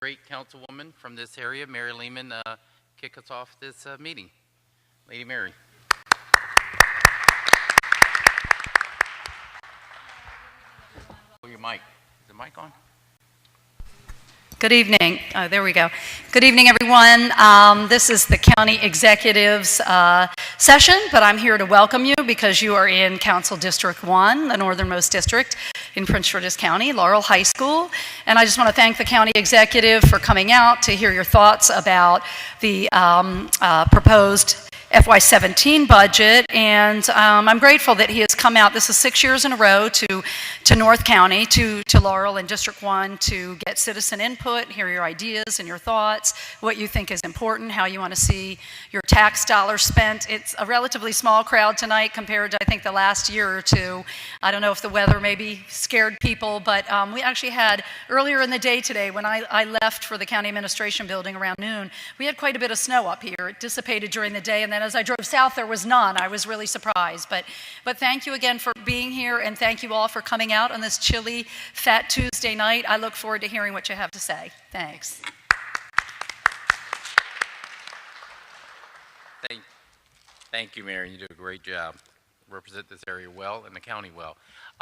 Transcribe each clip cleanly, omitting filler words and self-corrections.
great councilwoman from this area, Mary Lehman, kick us off this meeting. Lady Mary. Pull your mic. Is the mic on? Good evening. Oh, there we go. Good evening, everyone. This is the county executives session, but I'm here to welcome you because you are in Council District 1, the northernmost district in Prince George's County, Laurel High School. And I just want to thank the county executive for coming out to hear your thoughts about the proposed FY17 budget, and I'm grateful that he has come out. This is 6 years in a row to North County, to Laurel and District 1 to get citizen input, hear your ideas and your thoughts, what you think is important, how you want to see your tax dollars spent. It's a relatively small crowd tonight compared to, I think, the last year or two. I don't know if the weather maybe scared people, but we actually had, earlier in the day today, when I left for the county administration building around noon, we had quite a bit of snow up here. It dissipated during the day, and then as I drove south, there was none. I was really surprised. But thank you again for being here, and thank you all for coming out on this chilly, fat Tuesday night. I look forward to hearing what you have to say. Thanks. Thank you, Mary. You do a great job. Represent this area well and the county well.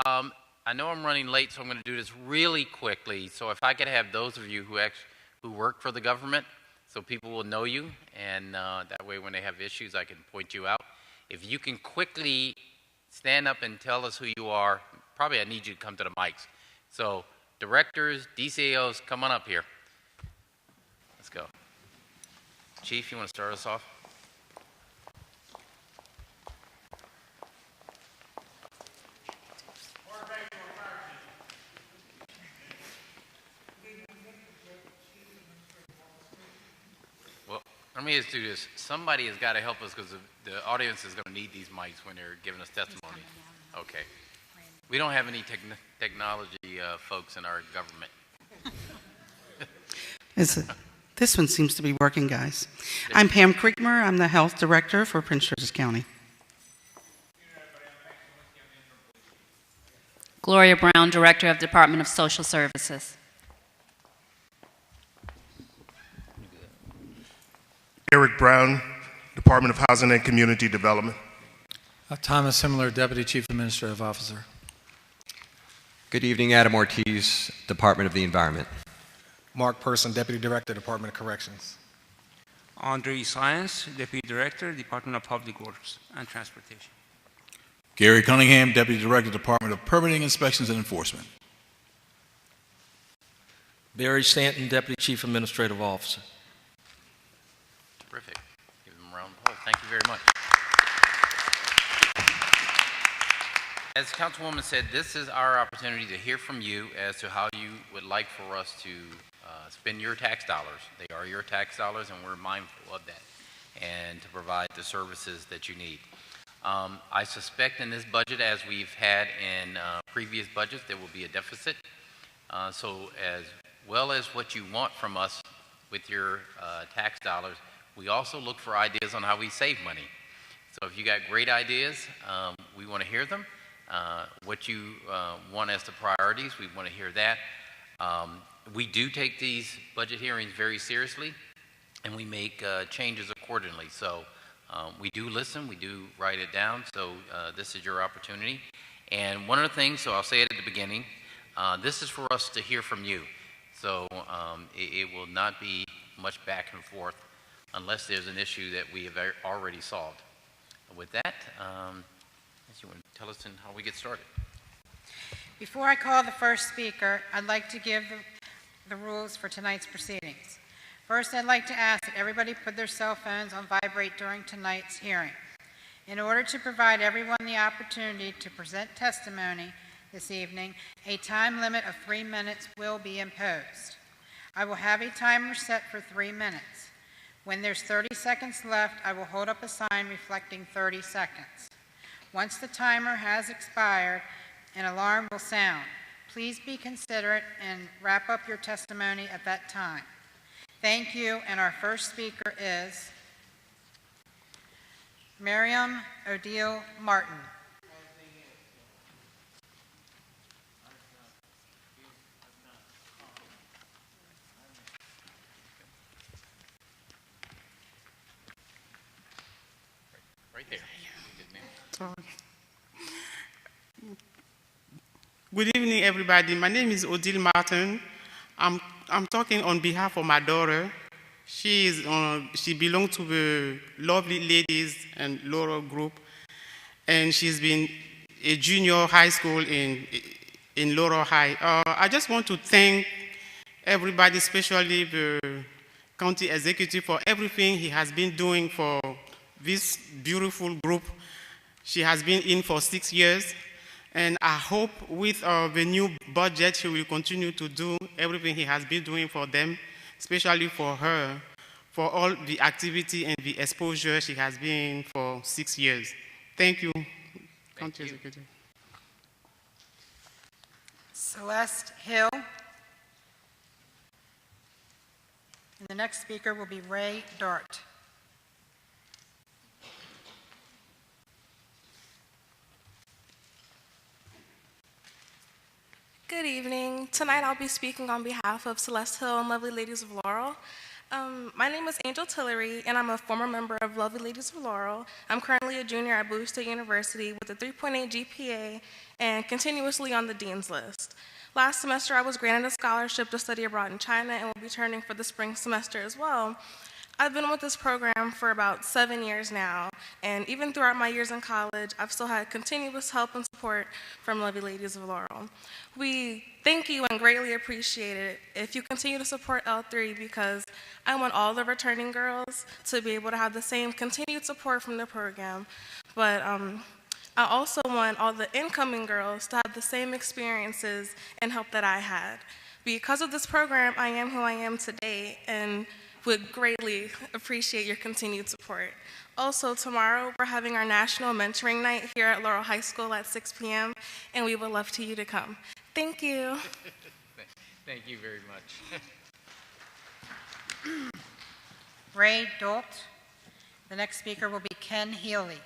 I know I'm running late, so I'm going to do this really quickly. So if I could have those of you who work for the government, so people will know you, and that way when they have issues, I can point you out. If you can quickly stand up and tell us who you are, probably I need you to come to the mics. So directors, DCAOs, come on up here. Let's go. Chief, you want to start us off? Let me just do this. Somebody has got to help us because the audience is going to need these mics when they're giving us testimony. Okay. We don't have any technology folks in our government. This one seems to be working, guys. I'm Pam Kriegmer. I'm the health director for Prince George's County. Gloria Brown, Director of Department of Social Services. Eric Brown, Department of Housing and Community Development. Thomas Himmler, Deputy Chief Administrative Officer. Good evening, Adam Ortiz, Department of the Environment. Mark Person, Deputy Director, Department of Corrections. Andre Science, Deputy Director, Department of Public Works and Transportation. Gary Cunningham, Deputy Director, Department of Permitting, Inspections and Enforcement. Barry Stanton, Deputy Chief Administrative Officer. Terrific. Give them a round of applause. Thank you very much. As Councilwoman said, this is our opportunity to hear from you as to how you would like for us to spend your tax dollars. They are your tax dollars, and we're mindful of that, and to provide the services that you need. I suspect in this budget, as we've had in previous budgets, there will be a deficit. So as well as what you want from us with your tax dollars, we also look for ideas on how we save money. So if you got great ideas, we want to hear them. What you want as the priorities, we want to hear that. We do take these budget hearings very seriously, and we make changes accordingly. So we do listen, we do write it down, so this is your opportunity. And one of the things, so I'll say it at the beginning, this is for us to hear from you. So it will not be much back and forth unless there's an issue that we have already solved. With that, you want to tell us how we get started? Before I call the first speaker, I'd like to give the rules for tonight's proceedings. First, I'd like to ask that everybody put their cell phones on vibrate during tonight's hearing. In order to provide everyone the opportunity to present testimony this evening, a time limit of 3 minutes will be imposed. I will have a timer set for 3 minutes. When there's 30 seconds left, I will hold up a sign reflecting 30 seconds. Once the timer has expired, an alarm will sound. Please be considerate and wrap up your testimony at that time. Thank you, and our first speaker is Miriam Odile Martin. Right there. Good evening, everybody. My name is Odile Martin. I'm talking on behalf of my daughter. She belongs to the Lovely Ladies and Laurel group, and she's been a junior high school in Laurel High. I just want to thank everybody, especially the county executive, for everything he has been doing for this beautiful group. She has been in for 6 years, and I hope with the new budget, she will continue to do everything he has been doing for them, especially for her, for all the activity and the exposure she has been in for 6 years. Thank you, County Executive. Celeste Hill. And the next speaker will be Ray Dart. Good evening. Tonight I'll be speaking on behalf of Celeste Hill and Lovely Ladies of Laurel. My name is Angel Tillery, and I'm a former member of Lovely Ladies of Laurel. I'm currently a junior at Bowie State University with a 3.8 GPA and continuously on the Dean's List. Last semester, I was granted a scholarship to study abroad in China and will be returning for the spring semester as well. I've been with this program for about 7 years now, and even throughout my years in college, I've still had continuous help and support from Lovely Ladies of Laurel. We thank you and greatly appreciate it if you continue to support L3, because I want all the returning girls to be able to have the same continued support from the program, but I also want all the incoming girls to have the same experiences and help that I had. Because of this program, I am who I am today, and would greatly appreciate your continued support. Also, tomorrow, we're having our National Mentoring Night here at Laurel High School at 6 p.m., and we would love for you to come. Thank you. Thank you very much. Ray Dart. The next speaker will be Ken Healy.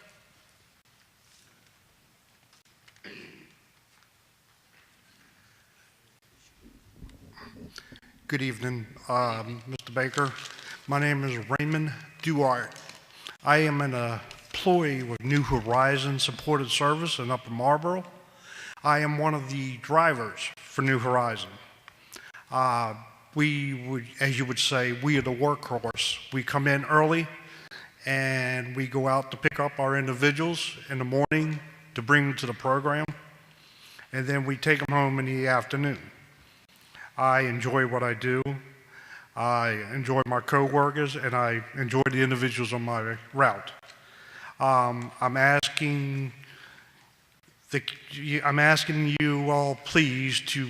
Good evening, Mr. Baker. My name is Raymond Duart. I am an employee with New Horizons Supported Service in Upper Marlboro. I am one of the drivers for New Horizon. We would, as you would say, we are the workhorse. We come in early and we go out to pick up our individuals in the morning to bring them to the program, and then we take them home in the afternoon. I enjoy what I do. I enjoy my co-workers, and I enjoy the individuals on my route. I'm asking you all please to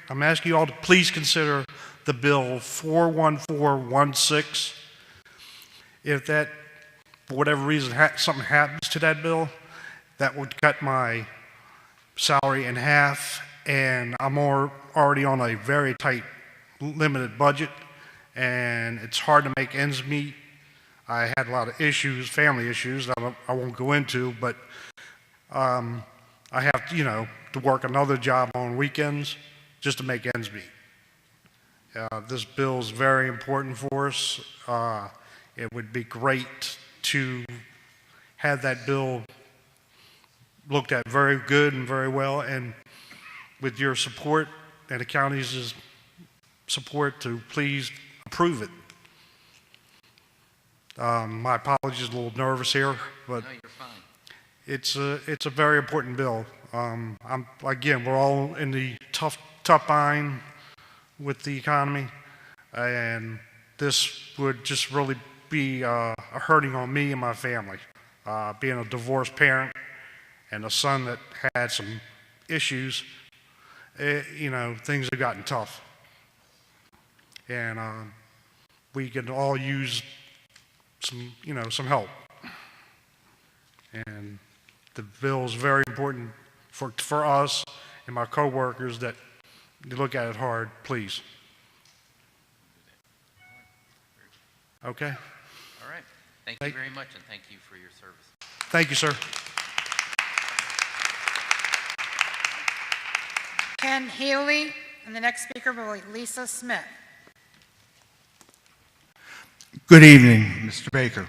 I'm asking you all to please consider the bill 41416. If that, for whatever reason, something happens to that bill, that would cut my salary in half, and I'm already on a very tight, limited budget, and it's hard to make ends meet. I had a lot of issues, family issues that I won't go into, but I have, to work another job on weekends just to make ends meet. This bill is very important for us. It would be great to have that bill looked at very good and very well, and with your support and the county's support, to please approve it. My apologies, a little nervous here, but no, you're fine. It's a very important bill. Again, we're all in the tough bind with the economy, and this would just really be a hurting on me and my family. Being a divorced parent and a son that had some issues, things have gotten tough. And we can all use some help. And the bill is very important for us and my coworkers, that you look at it hard, please. Okay? All right. Thank you very much, and thank you for your service. Thank you, sir. Ken Healy, and the next speaker will be Lisa Smith. Good evening, Mr. Baker.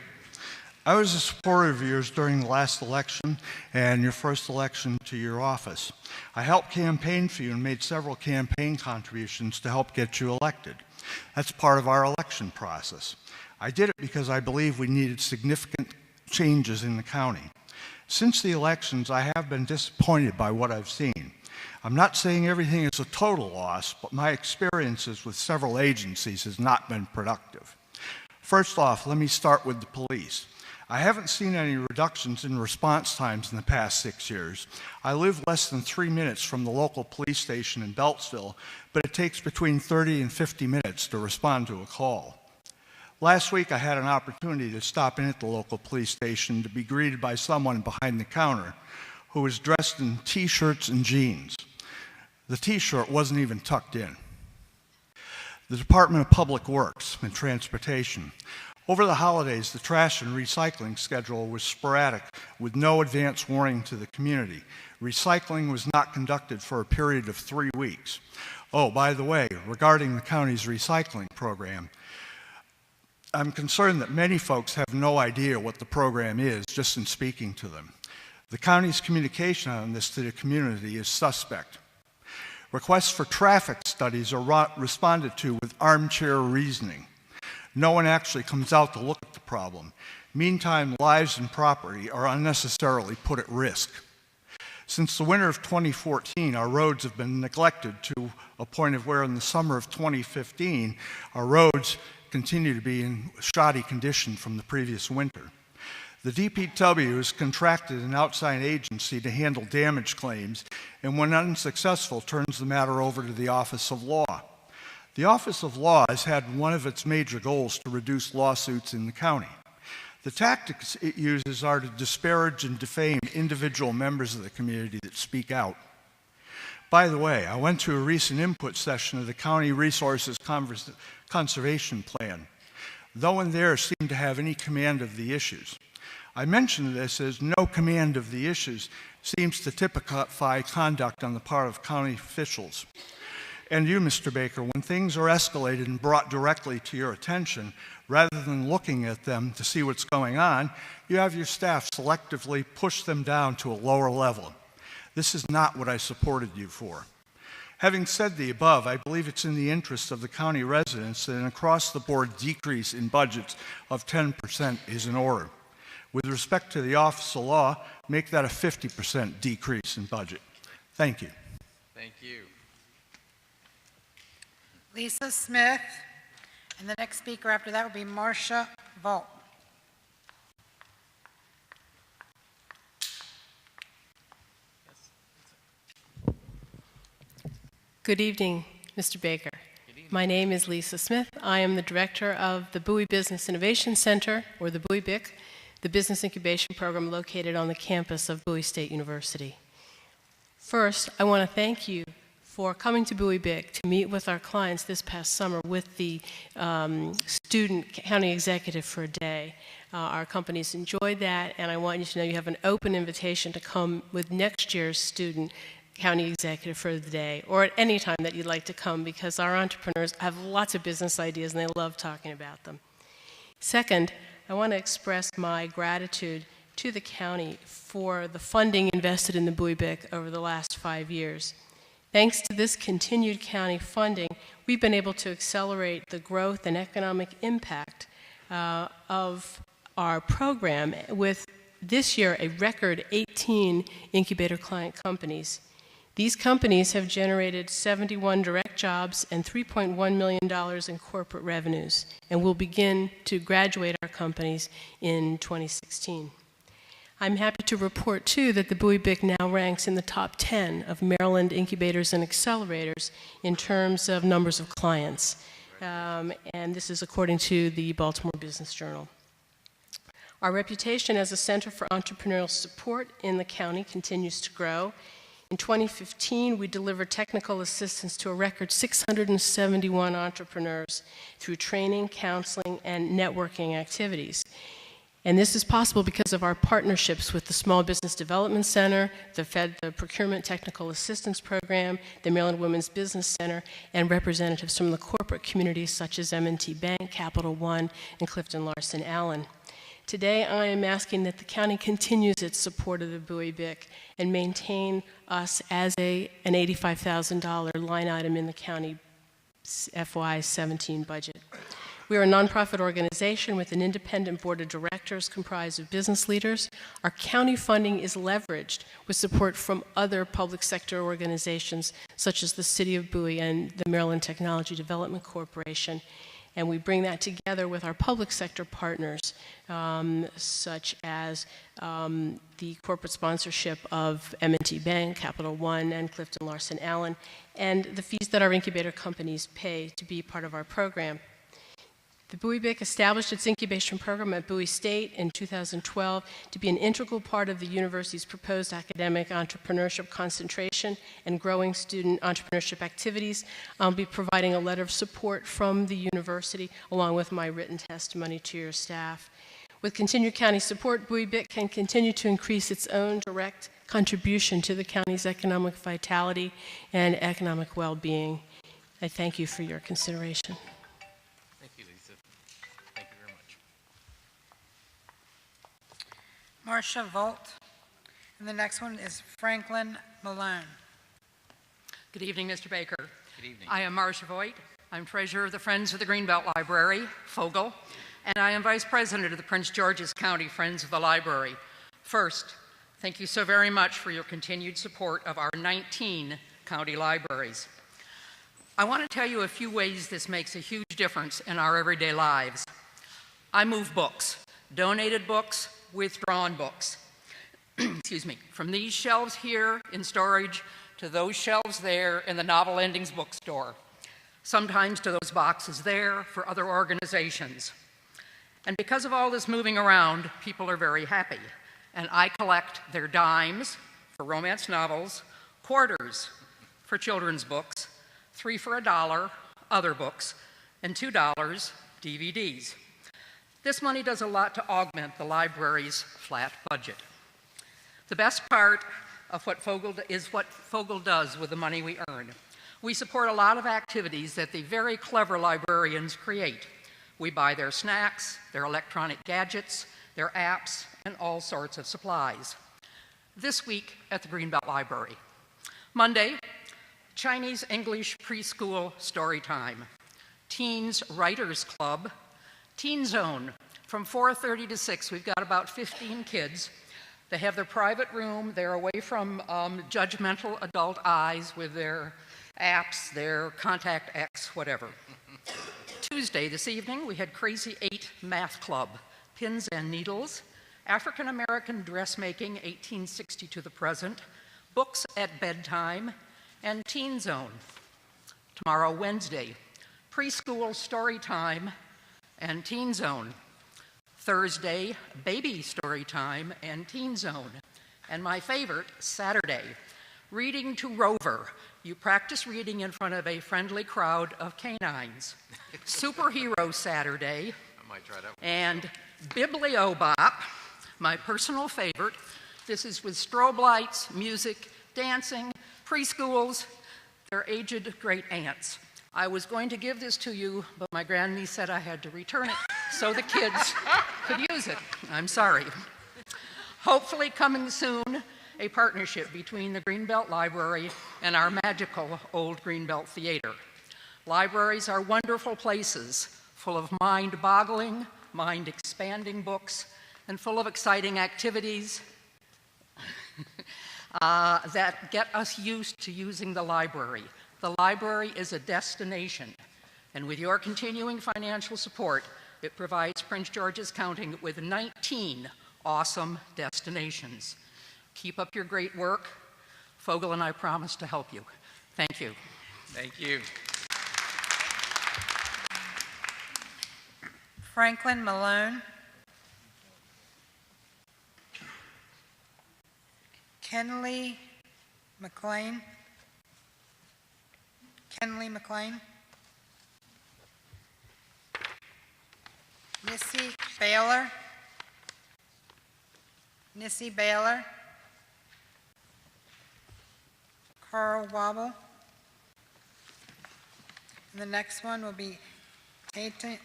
I was a supporter of yours during the last election and your first election to your office. I helped campaign for you and made several campaign contributions to help get you elected. That's part of our election process. I did it because I believe we needed significant changes in the county. Since the elections, I have been disappointed by what I've seen. I'm not saying everything is a total loss, but my experiences with several agencies has not been productive. First off, let me start with the police. I haven't seen any reductions in response times in the past 6 years. I live less than 3 minutes from the local police station in Beltsville, but it takes between 30 and 50 minutes to respond to a call. Last week, I had an opportunity to stop in at the local police station to be greeted by someone behind the counter who was dressed in t-shirts and jeans. The t-shirt wasn't even tucked in. The Department of Public Works and Transportation. Over the holidays, the trash and recycling schedule was sporadic with no advance warning to the community. Recycling was not conducted for a period of 3 weeks. Oh, by the way, regarding the county's recycling program, I'm concerned that many folks have no idea what the program is just in speaking to them. The county's communication on this to the community is suspect. Requests for traffic studies are responded to with armchair reasoning. No one actually comes out to look at the problem. Meantime, lives and property are unnecessarily put at risk. Since the winter of 2014, our roads have been neglected to a point of where in the summer of 2015, our roads continue to be in shoddy condition from the previous winter. The DPW has contracted an outside agency to handle damage claims, and when unsuccessful, turns the matter over to the Office of Law. The Office of Law has had one of its major goals to reduce lawsuits in the county. The tactics it uses are to disparage and defame individual members of the community that speak out. By the way, I went to a recent input session of the County Resources Conservation Plan. No one there seemed to have any command of the issues. I mention this as no command of the issues seems to typify conduct on the part of county officials. And you, Mr. Baker, when things are escalated and brought directly to your attention, rather than looking at them to see what's going on, you have your staff selectively push them down to a lower level. This is not what I supported you for. Having said the above, I believe it's in the interest of the county residents that an across-the-board decrease in budgets of 10% is in order. With respect to the Office of Law, make that a 50% decrease in budget. Thank you. Thank you. Lisa Smith, and the next speaker after that will be Marcia Volt. Good evening, Mr. Baker. My name is Lisa Smith. I am the director of the Bowie Business Innovation Center, or the Bowie BIC, the business incubation program located on the campus of Bowie State University. First, I want to thank you for coming to Bowie BIC to meet with our clients this past summer with the student county executive for a day. Our companies enjoyed that, and I want you to know you have an open invitation to come with next year's student county executive for the day, or at any time that you'd like to come, because our entrepreneurs have lots of business ideas and they love talking about them. Second, I want to express my gratitude to the county for the funding invested in the Bowie BIC over the last 5 years. Thanks to this continued county funding, we've been able to accelerate the growth and economic impact of our program with this year a record 18 incubator client companies. These companies have generated 71 direct jobs and $3.1 million in corporate revenues, and will begin to graduate our companies in 2016. I'm happy to report, too, that the Bowie BIC now ranks in the top 10 of Maryland incubators and accelerators in terms of numbers of clients, and this is according to the Baltimore Business Journal. Our reputation as a center for entrepreneurial support in the county continues to grow. In 2015, we delivered technical assistance to a record 671 entrepreneurs through training, counseling, and networking activities. And this is possible because of our partnerships with the Small Business Development Center, the Procurement Technical Assistance Program, the Maryland Women's Business Center, and representatives from the corporate communities such as M&T Bank, Capital One, and Clifton Larson Allen. Today, I am asking that the county continues its support of the Bowie BIC and maintain us as an $85,000 line item in the county FY17 budget. We are a nonprofit organization with an independent board of directors comprised of business leaders. Our county funding is leveraged with support from other public sector organizations such as the City of Bowie and the Maryland Technology Development Corporation. And we bring that together with our public sector partners, such as the corporate sponsorship of M&T Bank, Capital One, and Clifton Larson Allen, and the fees that our incubator companies pay to be part of our program. The Bowie BIC established its incubation program at Bowie State in 2012 to be an integral part of the university's proposed academic entrepreneurship concentration and growing student entrepreneurship activities. I'll be providing a letter of support from the university along with my written testimony to your staff. With continued county support, Bowie BIC can continue to increase its own direct contribution to the county's economic vitality and economic well-being. I thank you for your consideration. Marcia Volt. And the next one is Franklin Malone. Good evening, Mr. Baker. Good evening. I am Marcia Voigt. I'm treasurer of the Friends of the Greenbelt Library, Fogel, and I am vice president of the Prince George's County Friends of the Library. First, thank you so very much for your continued support of our 19 county libraries. I want to tell you a few ways this makes a huge difference in our everyday lives. I move books, donated books, withdrawn books. Excuse me, from these shelves here in storage to those shelves there in the Novel Endings bookstore, sometimes to those boxes there for other organizations. And because of all this moving around, people are very happy. And I collect their dimes for romance novels, quarters for children's books, 3 for $1, other books, and $2, DVDs. This money does a lot to augment the library's flat budget. The best part of what Fogel does with the money we earn. We support a lot of activities that the very clever librarians create. We buy their snacks, their electronic gadgets, their apps, and all sorts of supplies. This week at the Greenbelt Library. Monday, Chinese English preschool story time. Teens Writers Club. Teen Zone, from 4:30 to 6. We've got about 15 kids. They have their private room. They're away from judgmental adult eyes with their apps, their Contact X, whatever. Tuesday, this evening, we had Crazy 8 Math Club, Pins and Needles, African American Dressmaking, 1860 to the present, Books at Bedtime, and Teen Zone. Tomorrow, Wednesday, Preschool Story Time, and Teen Zone. Thursday, Baby Story Time and Teen Zone. And my favorite, Saturday, Reading to Rover. You practice reading in front of a friendly crowd of canines. Superhero Saturday. I might try that one. And Bibliobop, my personal favorite. This is with strobe lights, music, dancing, preschools, their aged great aunts. I was going to give this to you, but my grandniece said I had to return it so the kids could use it. I'm sorry. Hopefully coming soon, a partnership between the Greenbelt Library and our magical old Greenbelt Theater. Libraries are wonderful places, full of mind-boggling, mind-expanding books, and full of exciting activities that get us used to using the library. The library is a destination, and with your continuing financial support, it provides Prince George's County with 19 awesome destinations. Keep up your great work. Fogel and I promise to help you. Thank you. Thank you. Franklin Malone. Kenley McLean. Kenley McLean. Missy Baylor. Nissy Baylor. Carl Wobble. And the next one will be Tatina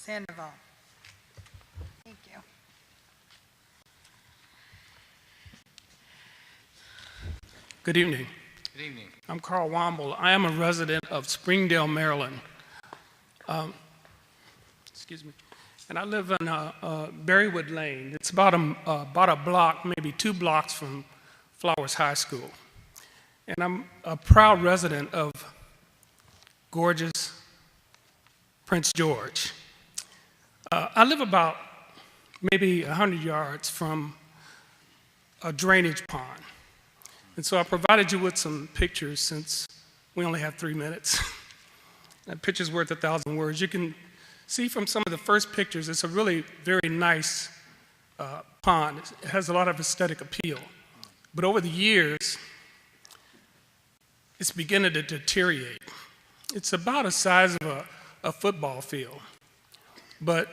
Sandoval. Thank you. Good evening. Good evening. I'm Carl Womble. I am a resident of Springdale, Maryland. Excuse me. And I live in Berrywood Lane. It's about a block, maybe 2 blocks from Flowers High School. And I'm a proud resident of gorgeous Prince George. I live about maybe 100 yards from a drainage pond. And so I provided you with some pictures since we only have 3 minutes. A picture's worth 1,000 words. You can see from some of the first pictures, it's a really very nice pond. It has a lot of aesthetic appeal. But over the years, it's beginning to deteriorate. It's about the size of a football field. But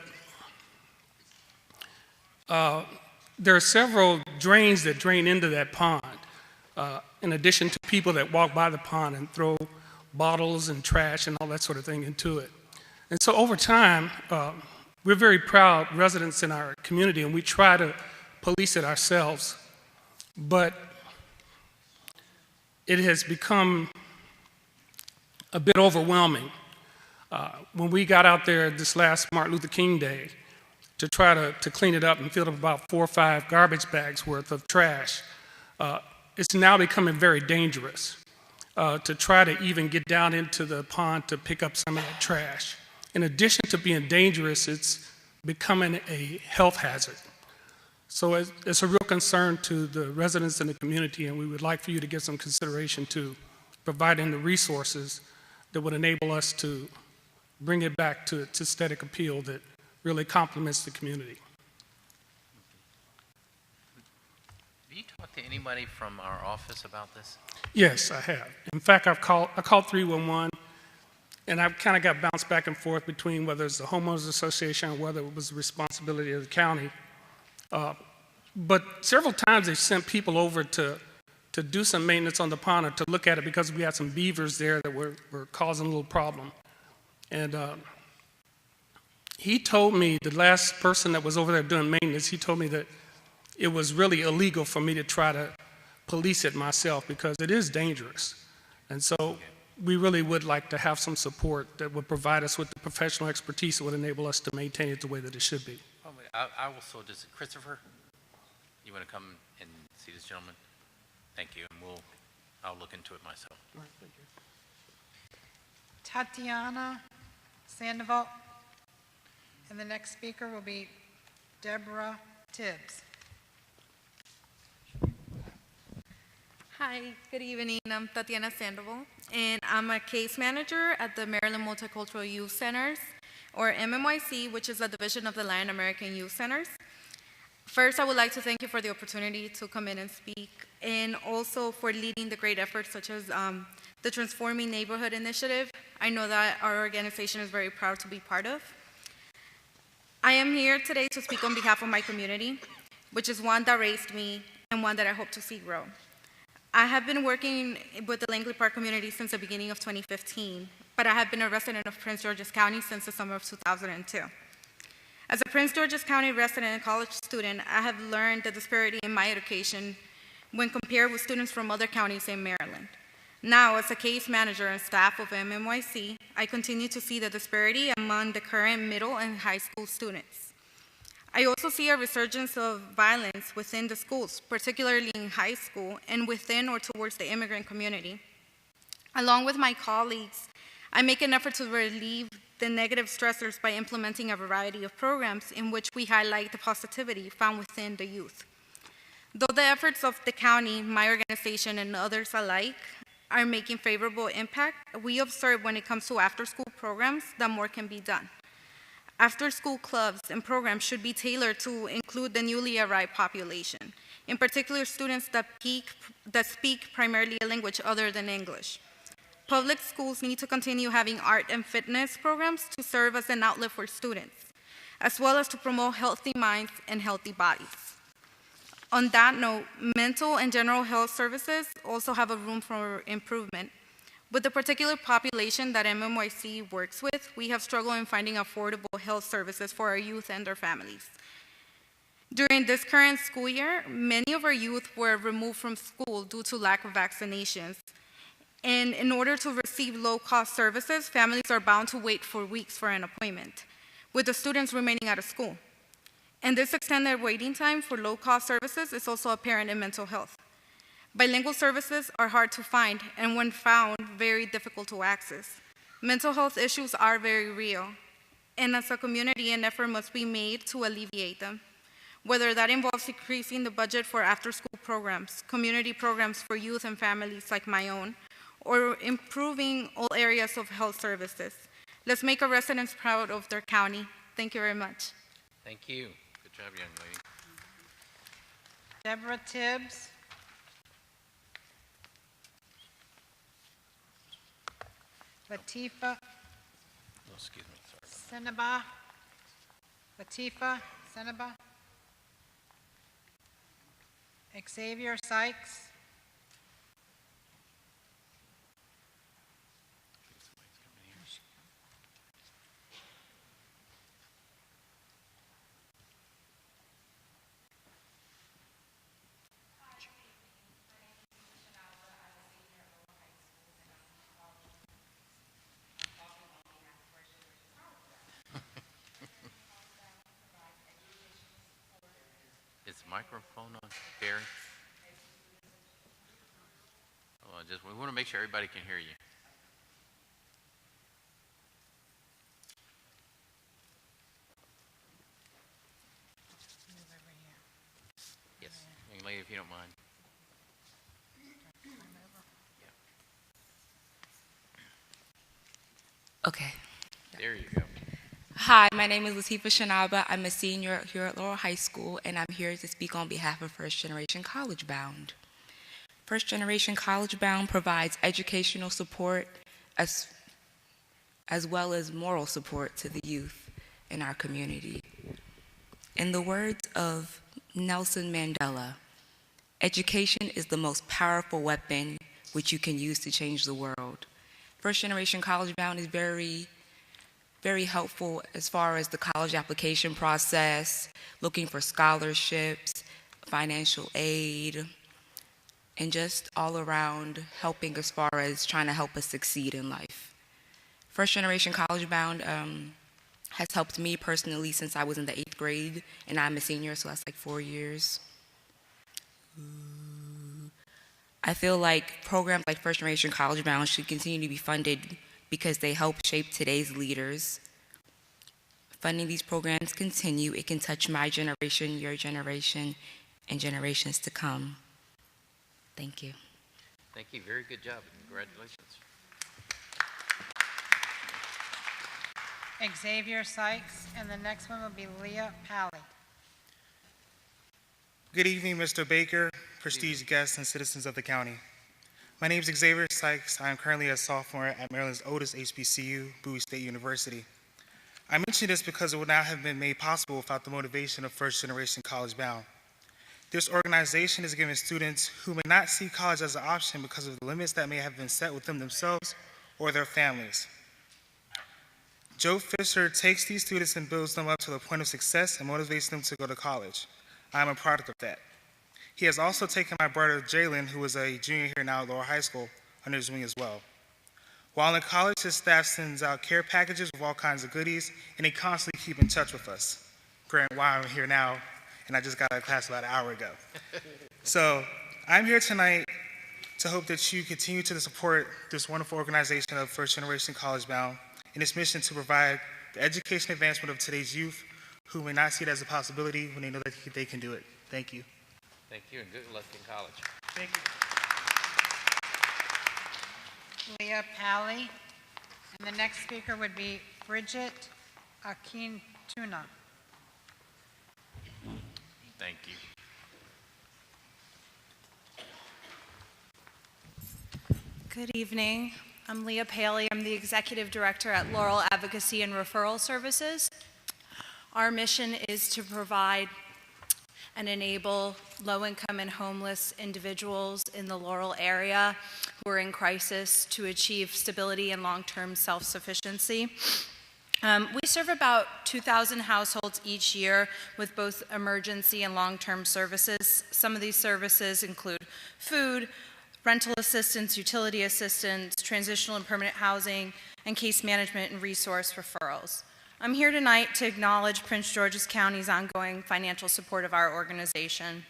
there are several drains that drain into that pond, in addition to people that walk by the pond and throw bottles and trash and all that sort of thing into it. And so over time, we're very proud residents in our community, and we try to police it ourselves. But it has become a bit overwhelming. When we got out there this last Martin Luther King Day to try to clean it up and fill up about 4 or 5 garbage bags worth of trash, it's now becoming very dangerous to try to even get down into the pond to pick up some of that trash. In addition to being dangerous, it's becoming a health hazard. So it's a real concern to the residents in the community, and we would like for you to give some consideration to providing the resources that would enable us to bring it back to its aesthetic appeal that really complements the community. Have you talked to anybody from our office about this? Yes, I have. In fact, I called 311, and I've kind of got bounced back and forth between whether it's the homeowners association or whether it was the responsibility of the county. But several times they've sent people over to do some maintenance on the pond or to look at it because we had some beavers there that were causing a little problem. And he told me, the last person that was over there doing maintenance, he told me that it was really illegal for me to try to police it myself because it is dangerous. And so we really would like to have some support that would provide us with the professional expertise that would enable us to maintain it the way that it should be. I will so just, Christopher, you want to come and see this gentleman? Thank you, and I'll look into it myself. All right, thank you. Tatiana Sandoval. And the next speaker will be Deborah Tibbs. Hi, good evening. I'm Tatiana Sandoval, and I'm a case manager at the Maryland Multicultural Youth Centers, or MMYC, which is a division of the Latin American Youth Centers. First, I would like to thank you for the opportunity to come in and speak, and also for leading the great efforts such as the Transforming Neighborhood Initiative. I know that our organization is very proud to be part of. I am here today to speak on behalf of my community, which is one that raised me and one that I hope to see grow. I have been working with the Langley Park community since the beginning of 2015, but I have been a resident of Prince George's County since the summer of 2002. As a Prince George's County resident and college student, I have learned the disparity in my education when compared with students from other counties in Maryland. Now, as a case manager and staff of MMYC, I continue to see the disparity among the current middle and high school students. I also see a resurgence of violence within the schools, particularly in high school and within or towards the immigrant community. Along with my colleagues, I make an effort to relieve the negative stressors by implementing a variety of programs in which we highlight the positivity found within the youth. Though the efforts of the county, my organization, and others alike are making favorable impact, we observe when it comes to after-school programs that more can be done. After-school clubs and programs should be tailored to include the newly arrived population, in particular students that speak primarily a language other than English. Public schools need to continue having art and fitness programs to serve as an outlet for students, as well as to promote healthy minds and healthy bodies. On that note, mental and general health services also have a room for improvement. With the particular population that MMYC works with, we have struggled in finding affordable health services for our youth and their families. During this current school year, many of our youth were removed from school due to lack of vaccinations. And in order to receive low-cost services, families are bound to wait for weeks for an appointment, with the students remaining out of school. And this extended waiting time for low-cost services is also apparent in mental health. Bilingual services are hard to find, and when found, very difficult to access. Mental health issues are very real, and as a community, an effort must be made to alleviate them, whether that involves increasing the budget for after-school programs, community programs for youth and families like my own, or improving all areas of health services. Let's make our residents proud of their county. Thank you very much. Thank you. Good job, young lady. Deborah Tibbs. Latifa Oh, excuse me, sorry. Senaba. Latifa Senaba. Xavier Sykes. Is the microphone on, Barry? Oh, we want to make sure everybody can hear you. Yes, young lady, if you don't mind. Okay. There you go. Hi, my name is Latifa Shanaba. I'm a senior here at Laurel High School, and I'm here to speak on behalf of First Generation College Bound. First Generation College Bound provides educational support as well as moral support to the youth in our community. In the words of Nelson Mandela, education is the most powerful weapon which you can use to change the world. First Generation College Bound is very helpful as far as the college application process, looking for scholarships, financial aid, and just all around helping as far as trying to help us succeed in life. First Generation College Bound has helped me personally since I was in the 8th grade, and I'm a senior, so that's like 4 years. I feel like programs like First Generation College Bound should continue to be funded because they help shape today's leaders. Funding these programs continue, it can touch my generation, your generation, and generations to come. Thank you. Thank you. Very good job. Congratulations. Xavier Sykes, and the next one will be Leah Pally. Good evening, Mr. Baker, prestige guests, and citizens of the county. My name is Xavier Sykes. I am currently a sophomore at Maryland's oldest HBCU, Bowie State University. I mention this because it would not have been made possible without the motivation of First Generation College Bound. This organization is giving students who may not see college as an option because of the limits that may have been set within themselves or their families. Joe Fisher takes these students and builds them up to the point of success and motivates them to go to college. I am a product of that. He has also taken my brother Jalen, who is a junior here now at Laurel High School, under his wing as well. While in college, his staff sends out care packages with all kinds of goodies, and they constantly keep in touch with us. Grant, why I'm here now, and I just got out of class about an hour ago. So I'm here tonight to hope that you continue to support this wonderful organization of First Generation College Bound in its mission to provide the education advancement of today's youth who may not see it as a possibility when they know that they can do it. Thank you. Thank you, and good luck in college. Thank you. Leah Pally, and the next speaker would be Bridget Akintuna. Thank you. Good evening. I'm Leah Paley. I'm the Executive Director at Laurel Advocacy and Referral Services. Our mission is to provide and enable low-income and homeless individuals in the Laurel area who are in crisis to achieve stability and long-term self-sufficiency. We serve about 2,000 households each year with both emergency and long-term services. Some of these services include food, rental assistance, utility assistance, transitional and permanent housing, and case management and resource referrals. I'm here tonight to acknowledge Prince George's County's ongoing financial support of our organization.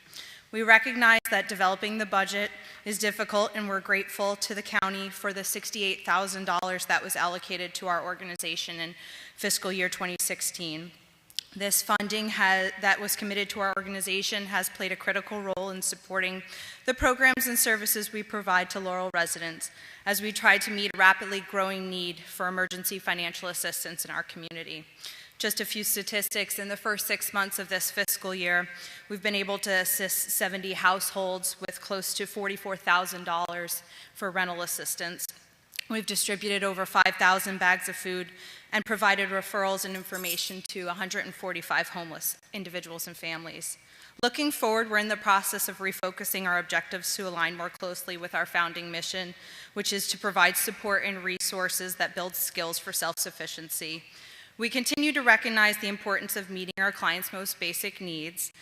We recognize that developing the budget is difficult, and we're grateful to the county for the $68,000 that was allocated to our organization in fiscal year 2016. This funding that was committed to our organization has played a critical role in supporting the programs and services we provide to Laurel residents as we try to meet a rapidly growing need for emergency financial assistance in our community. Just a few statistics. In the first 6 months of this fiscal year, we've been able to assist 70 households with close to $44,000 for rental assistance. We've distributed over 5,000 bags of food and provided referrals and information to 145 homeless individuals and families. Looking forward, we're in the process of refocusing our objectives to align more closely with our founding mission, which is to provide support and resources that build skills for self-sufficiency. We continue to recognize the importance of meeting our clients' most basic needs,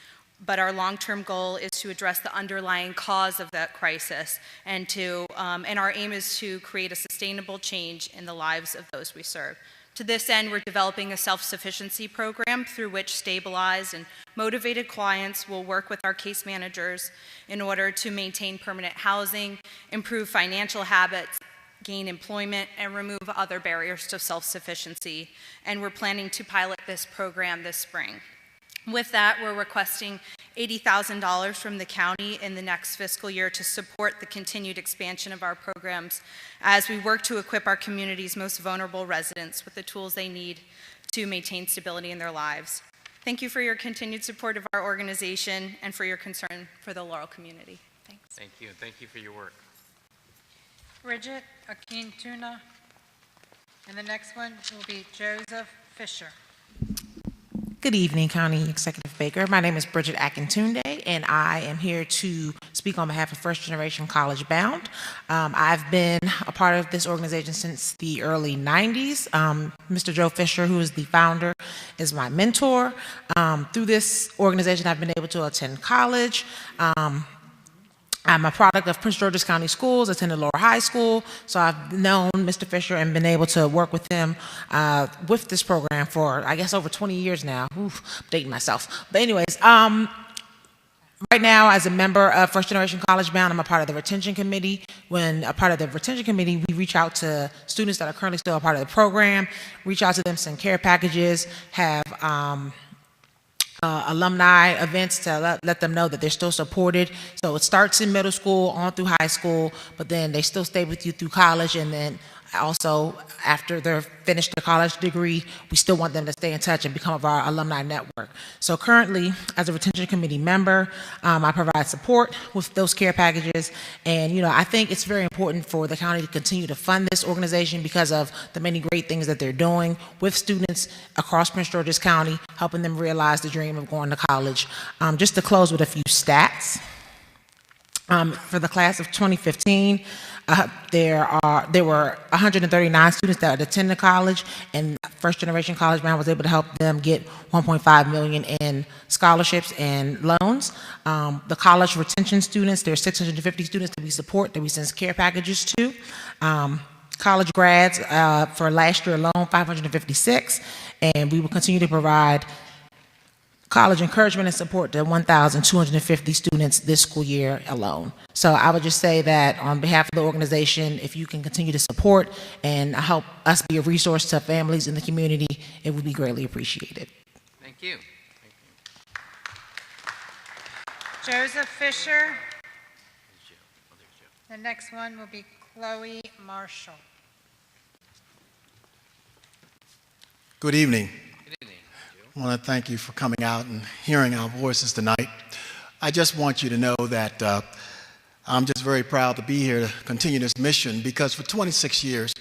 but our long-term goal is to address the underlying cause of that crisis, and our aim is to create a sustainable change in the lives of those we serve. To this end, we're developing a self-sufficiency program through which stabilized and motivated clients will work with our case managers in order to maintain permanent housing, improve financial habits, gain employment, and remove other barriers to self-sufficiency. And we're planning to pilot this program this spring. With that, we're requesting $80,000 from the county in the next fiscal year to support the continued expansion of our programs as we work to equip our community's most vulnerable residents with the tools they need to maintain stability in their lives. Thank you for your continued support of our organization and for your concern for the Laurel community. Thanks. Thank you. Thank you for your work. Bridget Akintuna. And the next one will be Joseph Fisher. Good evening, County Executive Baker. My name is Bridget Akintunde, and I am here to speak on behalf of First Generation College Bound. I've been a part of this organization since the early 90s. Mr. Joe Fisher, who is the founder, is my mentor. Through this organization, I've been able to attend college. I'm a product of Prince George's County Schools, attended Laurel High School, so I've known Mr. Fisher and been able to work with him with this program for, I guess, over 20 years now. Oof, I'm dating myself. But anyways, right now, as a member of First Generation College Bound, I'm a part of the retention committee. When a part of the retention committee, we reach out to students that are currently still a part of the program, reach out to them, send care packages, have alumni events to let them know that they're still supported. So it starts in middle school on through high school, but then they still stay with you through college, and then also after they're finished their college degree, we still want them to stay in touch and become of our alumni network. So currently, as a retention committee member, I provide support with those care packages, and I think it's very important for the county to continue to fund this organization because of the many great things that they're doing with students across Prince George's County, helping them realize the dream of going to college. Just to close with a few stats. For the class of 2015, there were 139 students that attended college, and First Generation College Bound was able to help them get $1.5 million in scholarships and loans. The college retention students, there are 650 students that we support, that we send care packages to. College grads, for last year alone, 556, and we will continue to provide college encouragement and support to 1,250 students this school year alone. So I would just say that on behalf of the organization, if you can continue to support and help us be a resource to families in the community, it would be greatly appreciated. Thank you. Joseph Fisher. The next one will be Chloe Marshall. Good evening. I want to thank you for coming out and hearing our voices tonight. I just want you to know that I'm just very proud to be here to continue this mission, because for 26 years,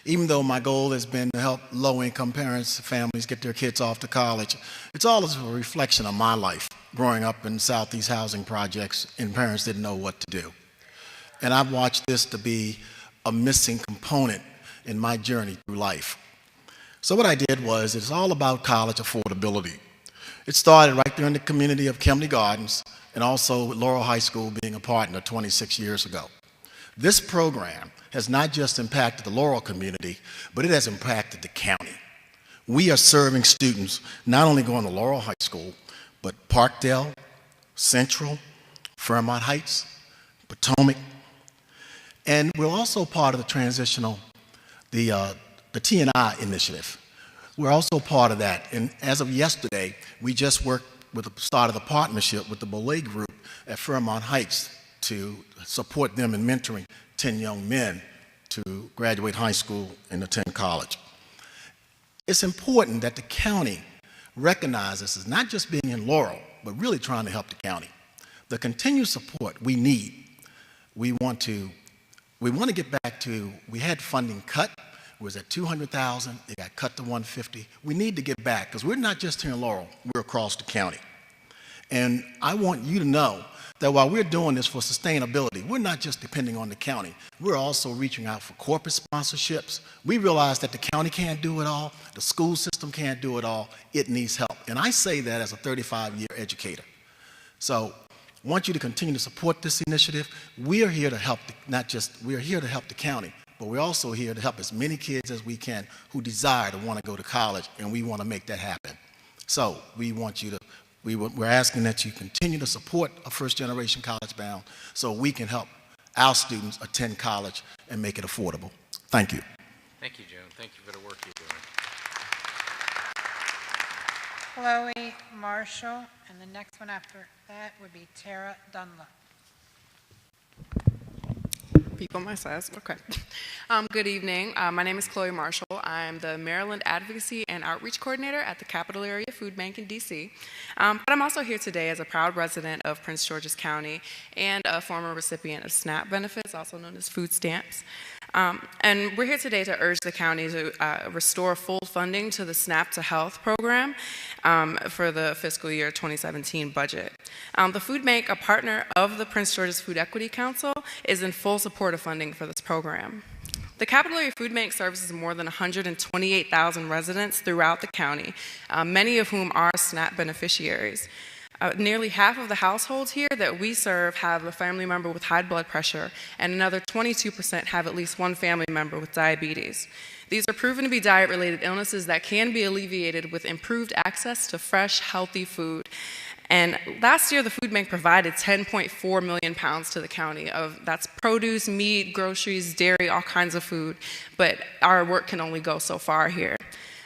even though my goal has been to help low-income parents, families get their kids off to college, it's all a reflection of my life. growing up in Southeast housing projects, and parents didn't know what to do. And I've watched this to be a missing component in my journey through life. So what I did was, it's all about college affordability. It started right there in the community of Kemley Gardens, and also with Laurel High School being a partner 26 years ago. This program has not just impacted the Laurel community, but it has impacted the county. We are serving students not only going to Laurel High School, but Parkdale, Central, Fairmont Heights, Potomac, and we're also part of the transitional, the T&I initiative. We're also part of that, and as of yesterday, we just worked with the start of the partnership with the Belay Group at Fairmont Heights to support them in mentoring 10 young men to graduate high school and attend college. It's important that the county recognizes as not just being in Laurel, but really trying to help the county. The continued support we need, we want to get back to, we had funding cut, it was at $200,000, it got cut to $150. We need to get back, because we're not just here in Laurel, we're across the county. And I want you to know that while we're doing this for sustainability, we're not just depending on the county. We're also reaching out for corporate sponsorships. We realize that the county can't do it all, the school system can't do it all, it needs help. And I say that as a 35-year educator. So I want you to continue to support this initiative. We are here to help, we are here to help the county, but we're also here to help as many kids as we can who desire to want to go to college, and we want to make that happen. So we want you to, we're asking that you continue to support a first-generation college bound so we can help our students attend college and make it affordable. Thank you. Thank you, June. Thank you for the work you're doing. Chloe Marshall, and the next one after that would be Tara Dunlap. Speak on my size, okay. Good evening. My name is Chloe Marshall. I'm the Maryland Advocacy and Outreach Coordinator at the Capital Area Food Bank in DC. But I'm also here today as a proud resident of Prince George's County and a former recipient of SNAP benefits, also known as food stamps. And we're here today to urge the county to restore full funding to the SNAP to Health program for the fiscal year 2017 budget. The Food Bank, a partner of the Prince George's Food Equity Council, is in full support of funding for this program. The Capital Area Food Bank services more than 128,000 residents throughout the county, many of whom are SNAP beneficiaries. Nearly half of the households here that we serve have a family member with high blood pressure, and another 22% have at least one family member with diabetes. These are proven to be diet-related illnesses that can be alleviated with improved access to fresh, healthy food. And last year, the Food Bank provided 10.4 million pounds to the county that's produce, meat, groceries, dairy, all kinds of food, but our work can only go so far here.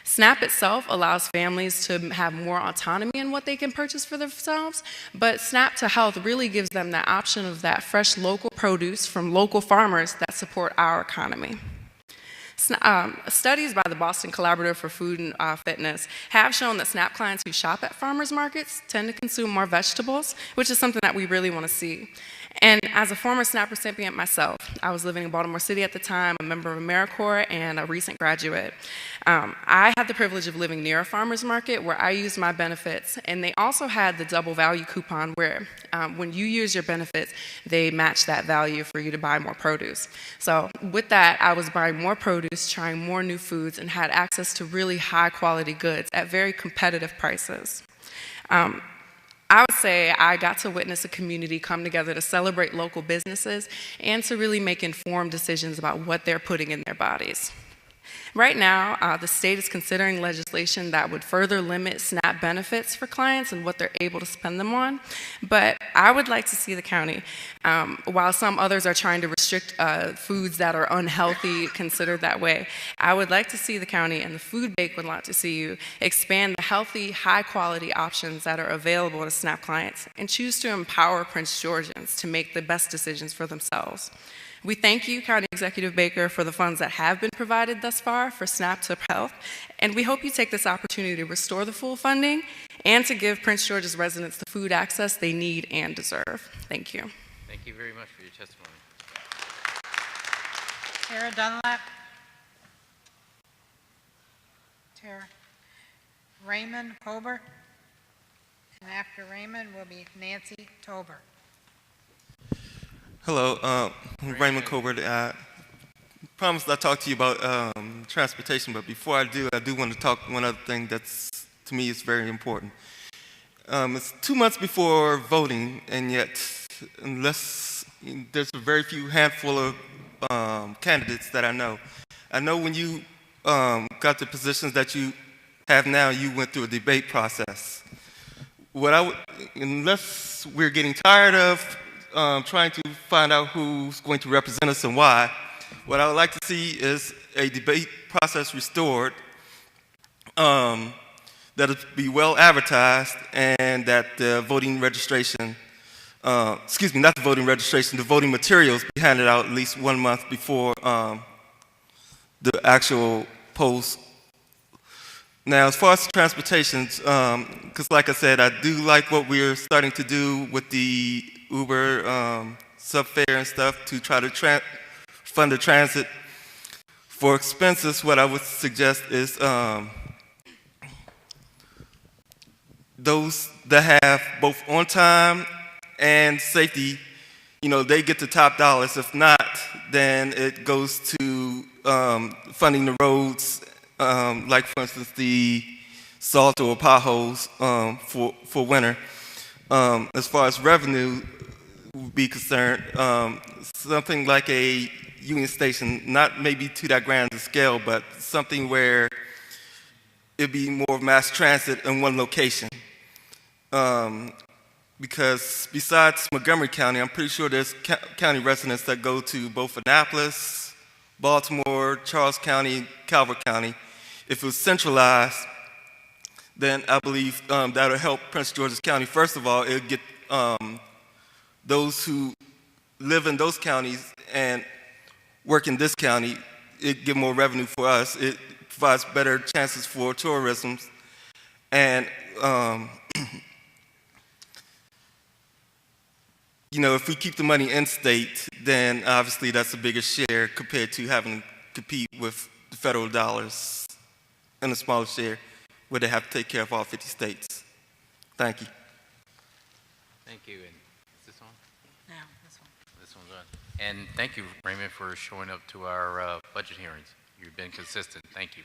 SNAP itself allows families to have more autonomy in what they can purchase for themselves, but SNAP to Health really gives them the option of that fresh local produce from local farmers that support our economy. Studies by the Boston Collaborative for Food and Fitness have shown that SNAP clients who shop at farmers markets tend to consume more vegetables, which is something that we really want to see. And as a former SNAP recipient myself, I was living in Baltimore City at the time, a member of AmeriCorps, and a recent graduate. I had the privilege of living near a farmer's market where I used my benefits, and they also had the double value coupon where when you use your benefits, they match that value for you to buy more produce. So with that, I was buying more produce, trying more new foods, and had access to really high quality goods at very competitive prices. I would say I got to witness a community come together to celebrate local businesses and to really make informed decisions about what they're putting in their bodies. Right now, the state is considering legislation that would further limit SNAP benefits for clients and what they're able to spend them on. But I would like to see the county, while some others are trying to restrict foods that are unhealthy considered that way, I would like to see the county and the Food Bank would like to see you expand the healthy, high-quality options that are available to SNAP clients and choose to empower Prince Georgians to make the best decisions for themselves. We thank you, County Executive Baker, for the funds that have been provided thus far for SNAP to Health, and we hope you take this opportunity to restore the full funding and to give Prince George's residents the food access they need and deserve. Thank you. Thank you very much for your testimony. Tara Dunlap. Tara. Raymond Hobart. and after Raymond will be Nancy Tolbert. Hello, I'm Raymond Colbert. I promised I'd talk to you about transportation, but before I do want to talk one other thing that's, to me, is very important. It's 2 months before voting, and yet, unless there's a very few handful of candidates that I know. I know when you got the positions that you have now, you went through a debate process. Unless we're getting tired of trying to find out who's going to represent us and why, what I would like to see is a debate process restored that'll be well advertised, and that the voting registration, excuse me, not the voting registration, the voting materials be handed out at least 1 month before the actual polls. Now, as far as transportation, because like I said, I do like what we're starting to do with the Uber subfare and stuff to try to fund the transit. For expenses, what I would suggest is those that have both on time and safety, they get the top dollars. If not, then it goes to funding the roads, like for instance the salt or potholes for winter. As far as revenue would be concerned, something like a Union Station, not maybe to that grand scale, but something where it'd be more mass transit in one location. Because besides Montgomery County, I'm pretty sure there's county residents that go to both Annapolis, Baltimore, Charles County, Calvert County. If it was centralized, then I believe that would help Prince George's County. First of all, it would get those who live in those counties and work in this county, it give more revenue for us. It provides better chances for tourism. And if we keep the money in state, then obviously that's a bigger share compared to having to compete with the federal dollars in a smaller share where they have to take care of all 50 states. Thank you. Thank you. And is this on? No, this one. This one's on. And thank you, Raymond, for showing up to our budget hearings. You've been consistent. Thank you.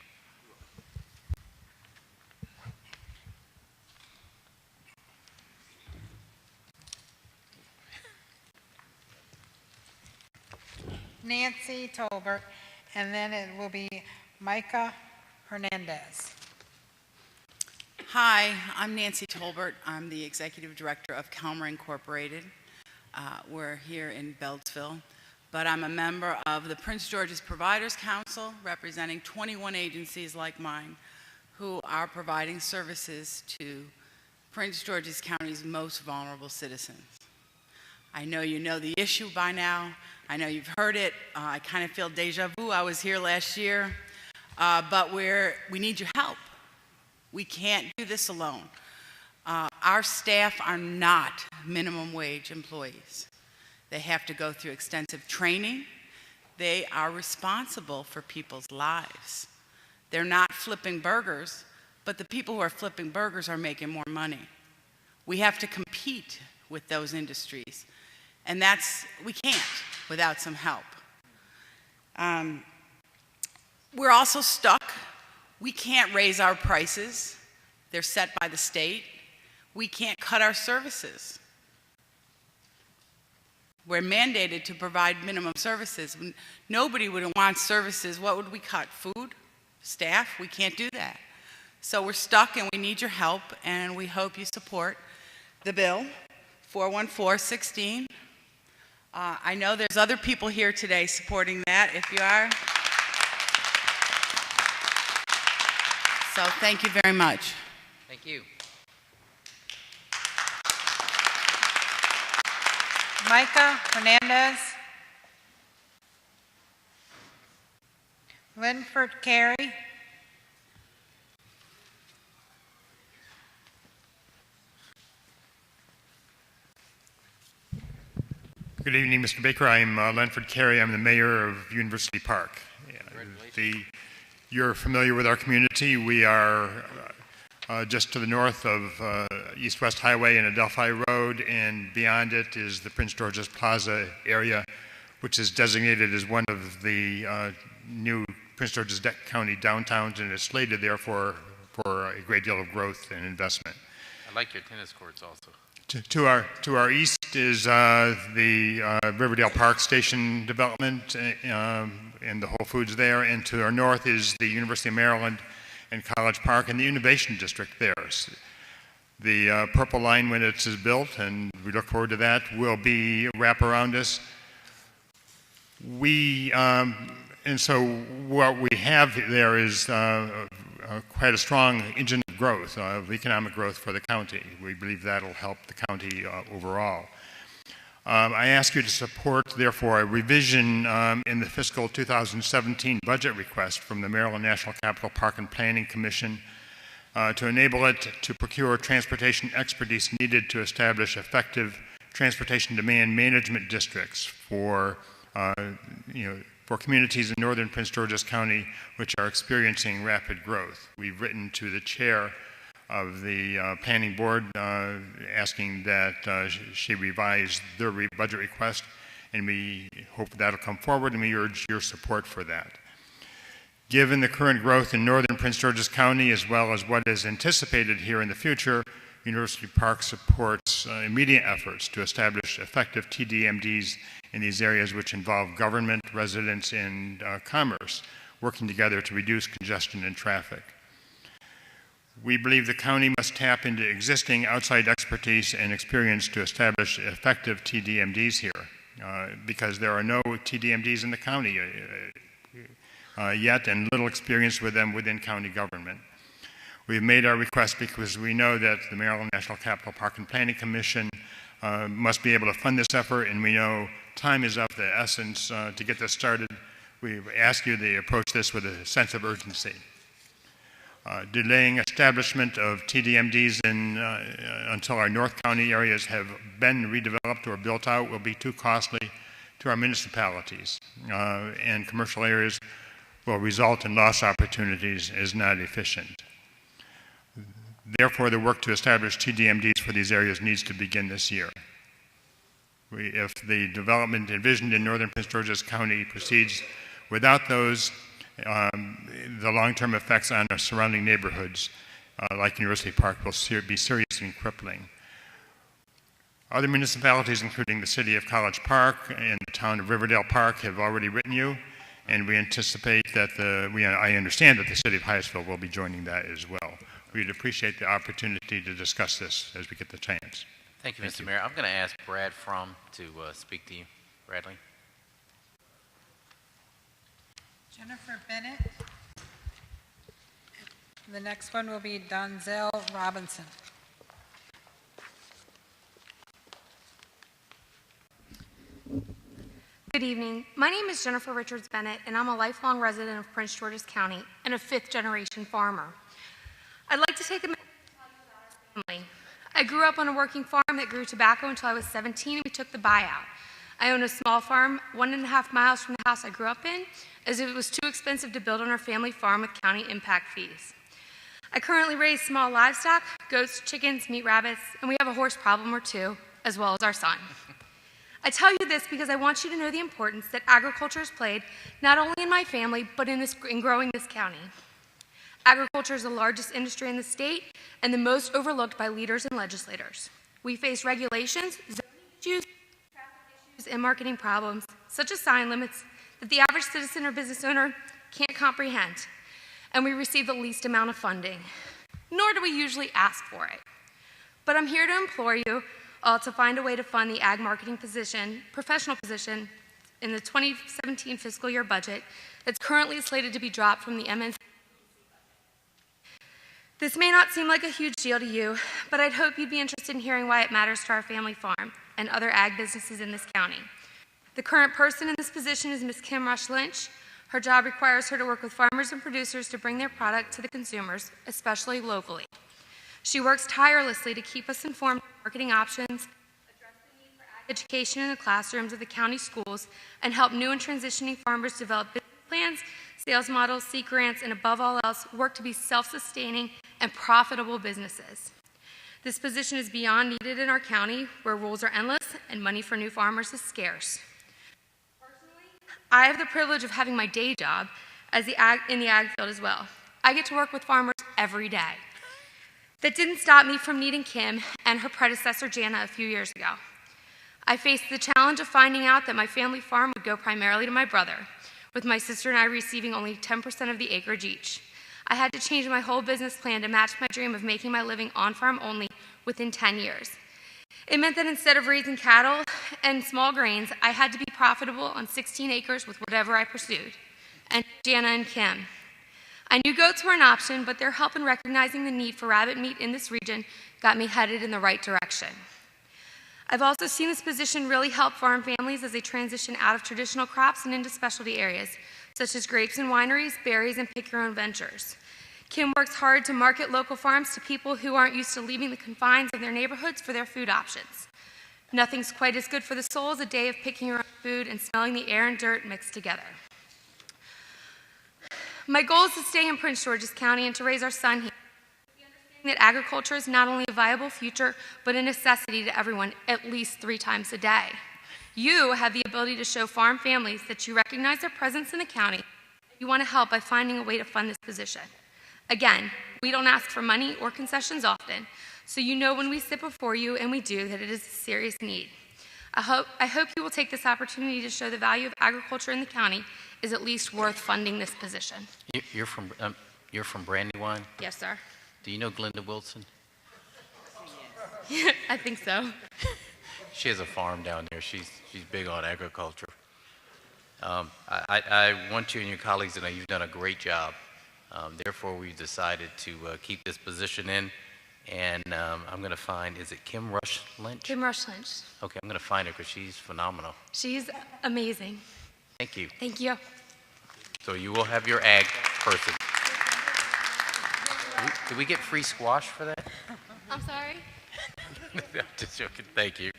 Nancy Tolbert, and then it will be Micah Hernandez. Hi, I'm Nancy Tolbert. I'm the Executive Director of Calmer Incorporated. We're here in Beltsville, but I'm a member of the Prince George's Providers Council, representing 21 agencies like mine who are providing services to Prince George's County's most vulnerable citizens. I know you know the issue by now. I know you've heard it. I kind of feel deja vu. I was here last year, but we need your help. We can't do this alone. Our staff are not minimum wage employees. They have to go through extensive training. They are responsible for people's lives. They're not flipping burgers, but the people who are flipping burgers are making more money. We have to compete with those industries, and we can't without some help. We're also stuck. We can't raise our prices. They're set by the state. We can't cut our services. We're mandated to provide minimum services. Nobody would want services. What would we cut? Food? Staff? We can't do that. So we're stuck, and we need your help, and we hope you support the bill, 41416. I know there's other people here today supporting that, if you are. So thank you very much. Thank you. Micah Hernandez. Linford Carey. Good evening, Mr. Baker. I'm Linford Carey. I'm the mayor of University Park. You're familiar with our community. We are just to the north of East-West Highway and Adelphi Road, and beyond it is the Prince George's Plaza area, which is designated as one of the new Prince George's County downtowns, and is slated therefore for a great deal of growth and investment. I like your tennis courts also. To our east is the Riverdale Park Station development and the Whole Foods there, and to our north is the University of Maryland and College Park and the Innovation District there. The Purple Line, when it is built, and we look forward to that, will be wrap around us. And so what we have there is quite a strong engine of growth, of economic growth for the county. We believe that'll help the county overall. I ask you to support, therefore, a revision in the fiscal 2017 budget request from the Maryland National Capital Park and Planning Commission to enable it to procure transportation expertise needed to establish effective transportation demand management districts for communities in northern Prince George's County which are experiencing rapid growth. We've written to the chair of the planning board asking that she revise their budget request, and we hope that'll come forward, and we urge your support for that. Given the current growth in northern Prince George's County, as well as what is anticipated here in the future, University Park supports immediate efforts to establish effective TDMDs in these areas which involve government, residents, and commerce working together to reduce congestion and traffic. We believe the county must tap into existing outside expertise and experience to establish effective TDMDs here, because there are no TDMDs in the county yet, and little experience with them within county government. We've made our request because we know that the Maryland National Capital Park and Planning Commission must be able to fund this effort, and we know time is of the essence to get this started. We ask you to approach this with a sense of urgency. Delaying establishment of TDMDs until our North County areas have been redeveloped or built out will be too costly to our municipalities, and commercial areas will result in lost opportunities as not efficient. Therefore, the work to establish TDMDs for these areas needs to begin this year. If the development envisioned in northern Prince George's County proceeds without those, the long-term effects on our surrounding neighborhoods, like University Park, will be serious and crippling. Other municipalities, including the city of College Park and the town of Riverdale Park, have already written you, and we anticipate that I understand that the city of Hyattsville will be joining that as well. We'd appreciate the opportunity to discuss this as we get the chance. Thank you, Mr. Mayor. I'm going to ask Brad Fromm to speak to you. Bradley. Jennifer Bennett. The next one will be Donzel Robinson. Good evening. My name is Jennifer Richards Bennett, and I'm a lifelong resident of Prince George's County and a fifth-generation farmer. I'd like to take a minute to tell you about our family. I grew up on a working farm that grew tobacco until I was 17, and we took the buyout. I own a small farm 1.5 miles from the house I grew up in, as it was too expensive to build on our family farm with county impact fees. I currently raise small livestock, goats, chickens, meat rabbits, and we have a horse problem or two, as well as our son. I tell you this because I want you to know the importance that agriculture has played, not only in my family, but in growing this county. Agriculture is the largest industry in the state and the most overlooked by leaders and legislators. We face regulations, zoning issues, traffic issues, and marketing problems, such as sign limits, that the average citizen or business owner can't comprehend, and we receive the least amount of funding, nor do we usually ask for it. But I'm here to implore you all to find a way to fund the ag marketing professional position in the 2017 fiscal year budget that's currently slated to be dropped from the MNC. This may not seem like a huge deal to you, but I'd hope you'd be interested in hearing why it matters to our family farm and other ag businesses in this county. The current person in this position is Ms. Kim Rush Lynch. Her job requires her to work with farmers and producers to bring their product to the consumers, especially locally. She works tirelessly to keep us informed of marketing options, address the need for ag education in the classrooms of the county schools, and help new and transitioning farmers develop business plans, sales models, seek grants, and above all else, work to be self-sustaining and profitable businesses. This position is beyond needed in our county, where rules are endless and money for new farmers is scarce. Personally, I have the privilege of having my day job in the ag field as well. I get to work with farmers every day. That didn't stop me from meeting Kim and her predecessor, Jana, a few years ago. I faced the challenge of finding out that my family farm would go primarily to my brother, with my sister and I receiving only 10% of the acreage each. I had to change my whole business plan to match my dream of making my living on-farm only within 10 years. It meant that instead of raising cattle and small grains, I had to be profitable on 16 acres with whatever I pursued. And Jana and Kim. I knew goats were an option, but their help in recognizing the need for rabbit meat in this region got me headed in the right direction. I've also seen this position really help farm families as they transition out of traditional crops and into specialty areas, such as grapes and wineries, berries, and pick-your-own ventures. Kim works hard to market local farms to people who aren't used to leaving the confines of their neighborhoods for their food options. Nothing's quite as good for the soul as a day of picking your own food and smelling the air and dirt mixed together. My goal is to stay in Prince George's County and to raise our son here. That agriculture is not only a viable future, but a necessity to everyone at least 3 times a day. You have the ability to show farm families that you recognize their presence in the county. You want to help by finding a way to fund this position. Again, we don't ask for money or concessions often, so you know when we sit before you, and we do, that it is a serious need. I hope you will take this opportunity to show the value of agriculture in the county is at least worth funding this position. You're from Brandywine? Yes, sir. Do you know Glenda Wilson? I think so. She has a farm down there. She's big on agriculture. I want you and your colleagues to know you've done a great job. Therefore, we've decided to keep this position in. And I'm going to find, is it Kim Rush Lynch? Kim Rush Lynch. Okay, I'm going to find her because she's phenomenal. She's amazing. Thank you. Thank you. So you will have your ag person. Did we get free squash for that? I'm sorry? I'm just joking. Thank you.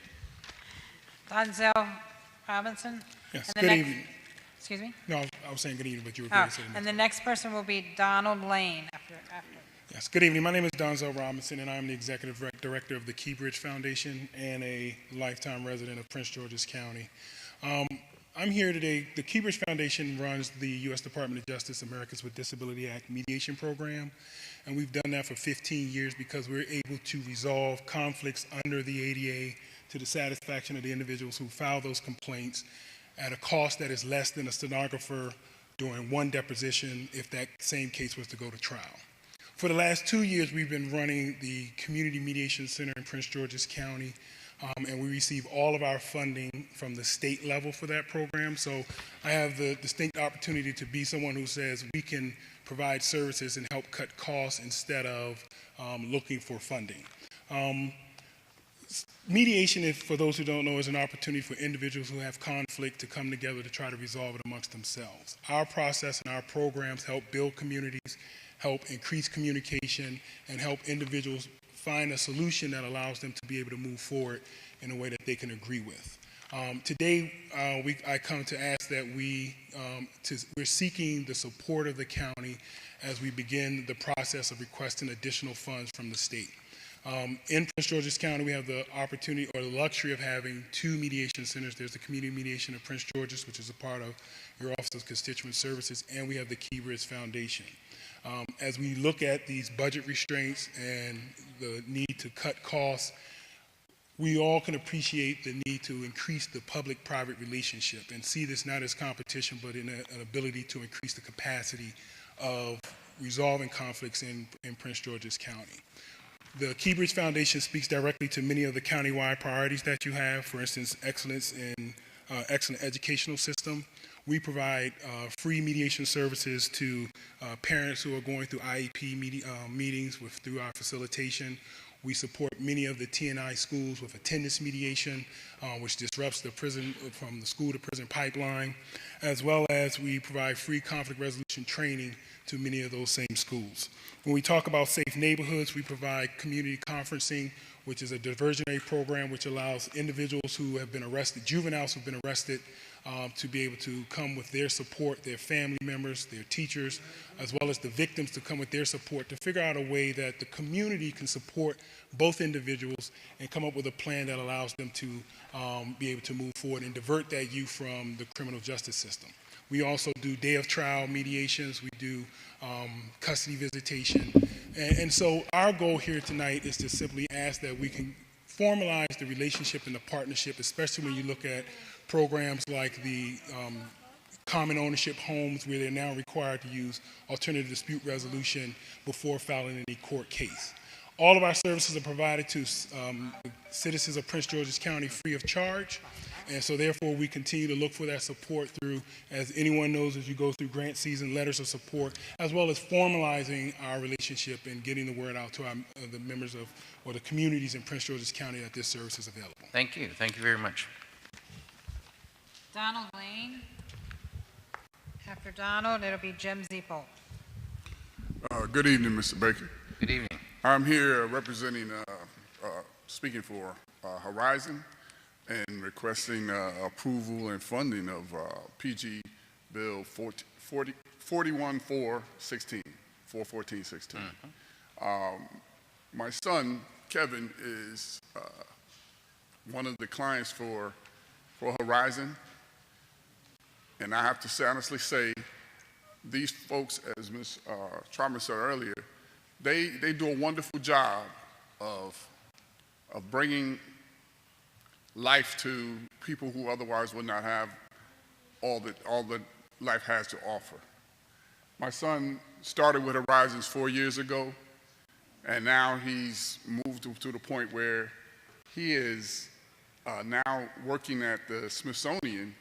Donzel Robinson. Yes, And the good next- evening. Excuse me? No, I was saying good evening, but you were Oh, going to say the next. and the next person will be Donald Lane after. Yes, good evening. My name is Donzel Robinson, and I'm the Executive Director of the Keybridge Foundation and a lifetime resident of Prince George's County. I'm here today. The Keybridge Foundation runs the U.S. Department of Justice Americans with Disability Act mediation program, and we've done that for 15 years because we're able to resolve conflicts under the ADA to the satisfaction of the individuals who file those complaints at a cost that is less than a stenographer during one deposition if that same case was to go to trial. For the last 2 years, we've been running the Community Mediation Center in Prince George's County, and we receive all of our funding from the state level for that program. So I have the distinct opportunity to be someone who says we can provide services and help cut costs instead of looking for funding. Mediation, for those who don't know, is an opportunity for individuals who have conflict to come together to try to resolve it amongst themselves. Our process and our programs help build communities, help increase communication, and help individuals find a solution that allows them to be able to move forward in a way that they can agree with. Today, I come to ask that we're seeking the support of the county as we begin the process of requesting additional funds from the state. In Prince George's County, we have the opportunity or the luxury of having 2 mediation centers. There's the Community Mediation of Prince George's, which is a part of your Office of Constituent Services, and we have the Keybridge Foundation. As we look at these budget restraints and the need to cut costs, we all can appreciate the need to increase the public-private relationship and see this not as competition, but in an ability to increase the capacity of resolving conflicts in Prince George's County. The Keybridge Foundation speaks directly to many of the countywide priorities that you have, for instance, excellence in excellent educational system. We provide free mediation services to parents who are going through IEP meetings through our facilitation. We support many of the T&I schools with attendance mediation, which disrupts the prison from the school to prison pipeline, as well as we provide free conflict resolution training to many of those same schools. When we talk about safe neighborhoods, we provide community conferencing which is a diversionary program which allows individuals who have been arrested, juveniles who have been arrested, to be able to come with their support, their family members, their teachers, as well as the victims to come with their support to figure out a way that the community can support both individuals and come up with a plan that allows them to be able to move forward and divert that youth from the criminal justice system. We also do day of trial mediations. We do custody visitation. And so our goal here tonight is to simply ask that we can formalize the relationship and the partnership, especially when you look at programs like the common ownership homes, where they're now required to use alternative dispute resolution before filing any court case. All of our services are provided to citizens of Prince George's County free of charge. And so therefore we continue to look for that support through, as anyone knows, as you go through grant season, letters of support, as well as formalizing our relationship and getting the word out to the members of, or the communities in Prince George's County that this service is available. Thank you. Thank you very much. Donald Lane. After Donald, it'll be Jim Ziepel. Good evening, Mr. Baker. Good evening. I'm here representing, speaking for Horizon and requesting approval and funding of PG Bill 41416. My son, Kevin, is one of the clients for Horizon. And I have to honestly say, these folks, as Ms. Trotman said earlier, they do a wonderful job of bringing life to people who otherwise would not have all that life has to offer. My son started with Horizons 4 years ago, and now he's moved to the point where he is now working at the Smithsonian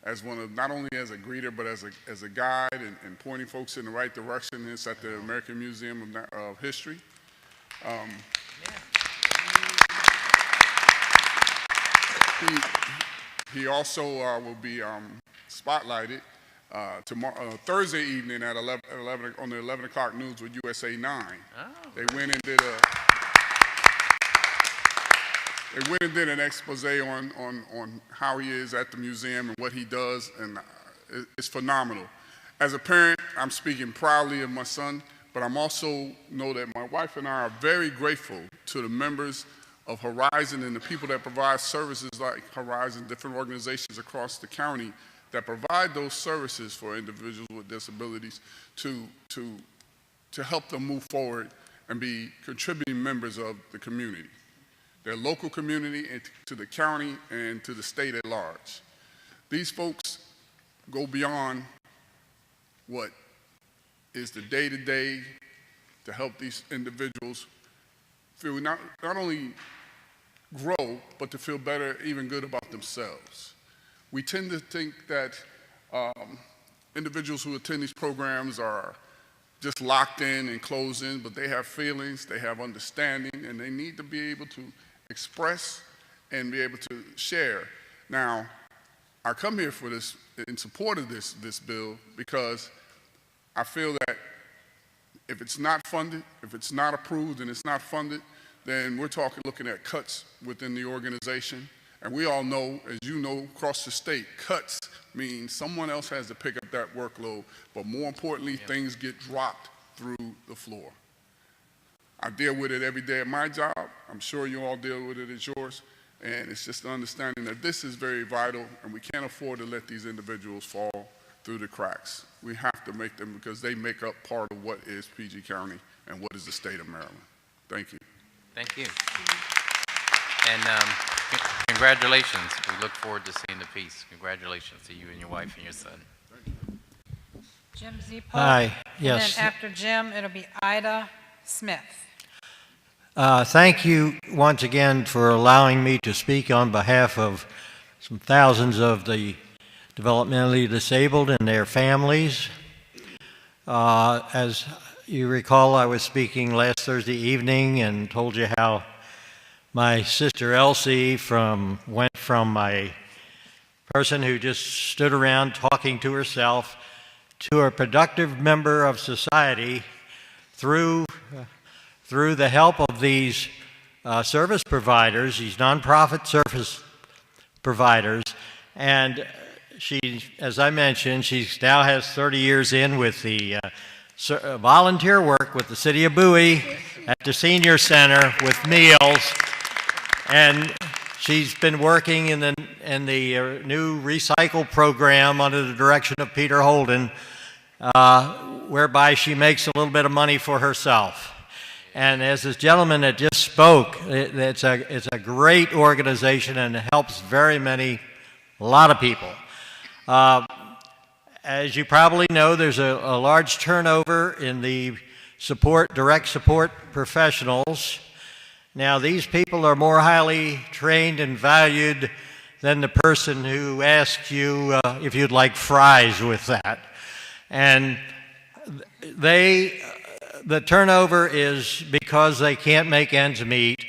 as one of, not only as a greeter, but as a guide and pointing folks in the right direction. It's at the American Museum of History. He also will be spotlighted tomorrow, Thursday evening at 11 on the 11 o'clock news with USA 9. Oh. They went and did an expose on how he is at the museum and what he does, and it's phenomenal. As a parent, I'm speaking proudly of my son, but I'm also know that my wife and I are very grateful to the members of Horizon and the people that provide services like Horizon, different organizations across the county that provide those services for individuals with disabilities to help them move forward and be contributing members of the community, their local community, and to the county and to the state at large. These folks go beyond what is the day-to-day to help these individuals feel not only grow, but to feel better, even good about themselves. We tend to think that individuals who attend these programs are just locked in and closed in, but they have feelings, they have understanding, and they need to be able to express and be able to share. Now, I come here for this, in support of this bill, because I feel that if it's not funded, if it's not approved and it's not funded, then we're looking at cuts within the organization. And we all know, as you know, across the state, cuts mean someone else has to pick up that workload, but more importantly, things get dropped through the floor. I deal with it every day at my job. I'm sure you all deal with it at yours. And it's just an understanding that this is very vital, and we can't afford to let these individuals fall through the cracks. We have to make them, because they make up part of what is PG County and what is the state of Maryland. Thank you. Thank you. And congratulations. We look forward to seeing the piece. Congratulations to you and your wife and your son. Jim Ziepel. Hi, yes. And then after Jim, it'll be Ida Smith. Thank you once again for allowing me to speak on behalf of some thousands of the developmentally disabled and their families. As you recall, I was speaking last Thursday evening and told you how my sister Elsie went from a person who just stood around talking to herself to a productive member of society through the help of these service providers, these nonprofit service providers, and she, as I mentioned, she now has 30 years in with the volunteer work with the City of Bowie at the Senior Center with meals, and she's been working in the new recycle program under the direction of Peter Holden, whereby she makes a little bit of money for herself. And as this gentleman that just spoke, it's a great organization and it helps a lot of people. As you probably know, there's a large turnover in the direct support professionals. Now, these people are more highly trained and valued than the person who asks you if you'd like fries with that. And the turnover is because they can't make ends meet.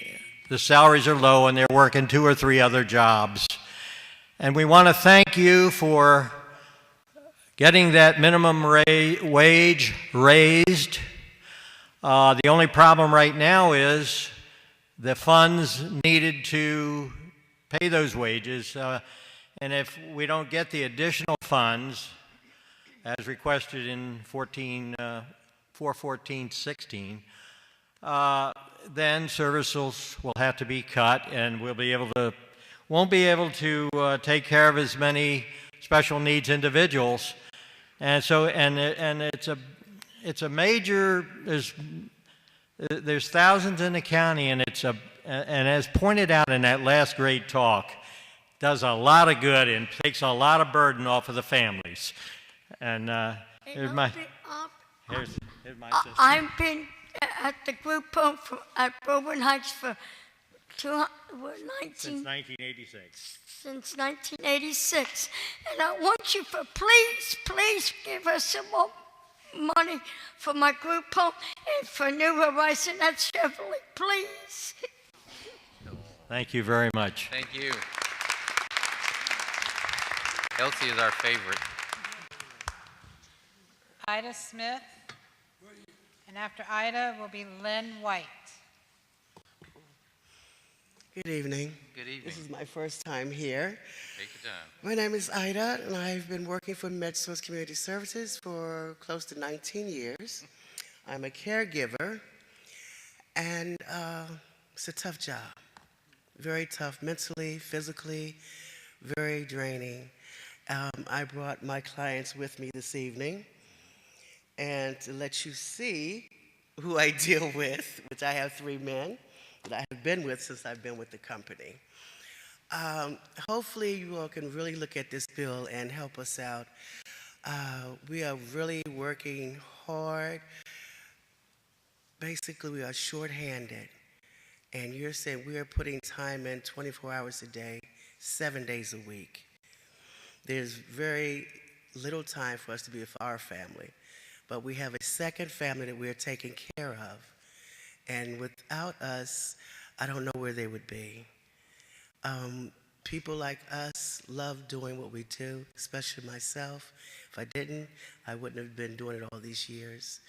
The salaries are low and they're working 2 or 3 other jobs. And we want to thank you for getting that minimum wage raised. The only problem right now is the funds needed to pay those wages. And if we don't get the additional funds, as requested in 414-16, then services will have to be cut, and won't be able to take care of as many special needs individuals. And so, it's a major. There's thousands in the county, and and as pointed out in that last great talk, does a lot of good and takes a lot of burden off of the families. And here's my sister. I've been at the group home at Bourbon Heights for Since 1986. Since 1986. And I want you to please give us some more money for my group home and for New Horizon at Chevrolet, please. Thank you very much. Thank you. Elsie is our favorite. Ida Smith, and after Ida will be Lynn White. Good evening. Good evening. This is my first time here. Take your time. My name is Ida, and I've been working for MedSource Community Services for close to 19 years. I'm a caregiver, and it's a tough job. Very tough mentally, physically, very draining. I brought my clients with me this evening, and to let you see who I deal with, which I have 3 men that I have been with since I've been with the company. Hopefully you all can really look at this bill and help us out. We are really working hard. Basically, we are shorthanded. And you're saying we are putting time in 24 hours a day, 7 days a week. There's very little time for us to be with our family. But we have a second family that we're taking care of. And without us, I don't know where they would be. People like us love doing what we do, especially myself. If I didn't, I wouldn't have been doing it all these years.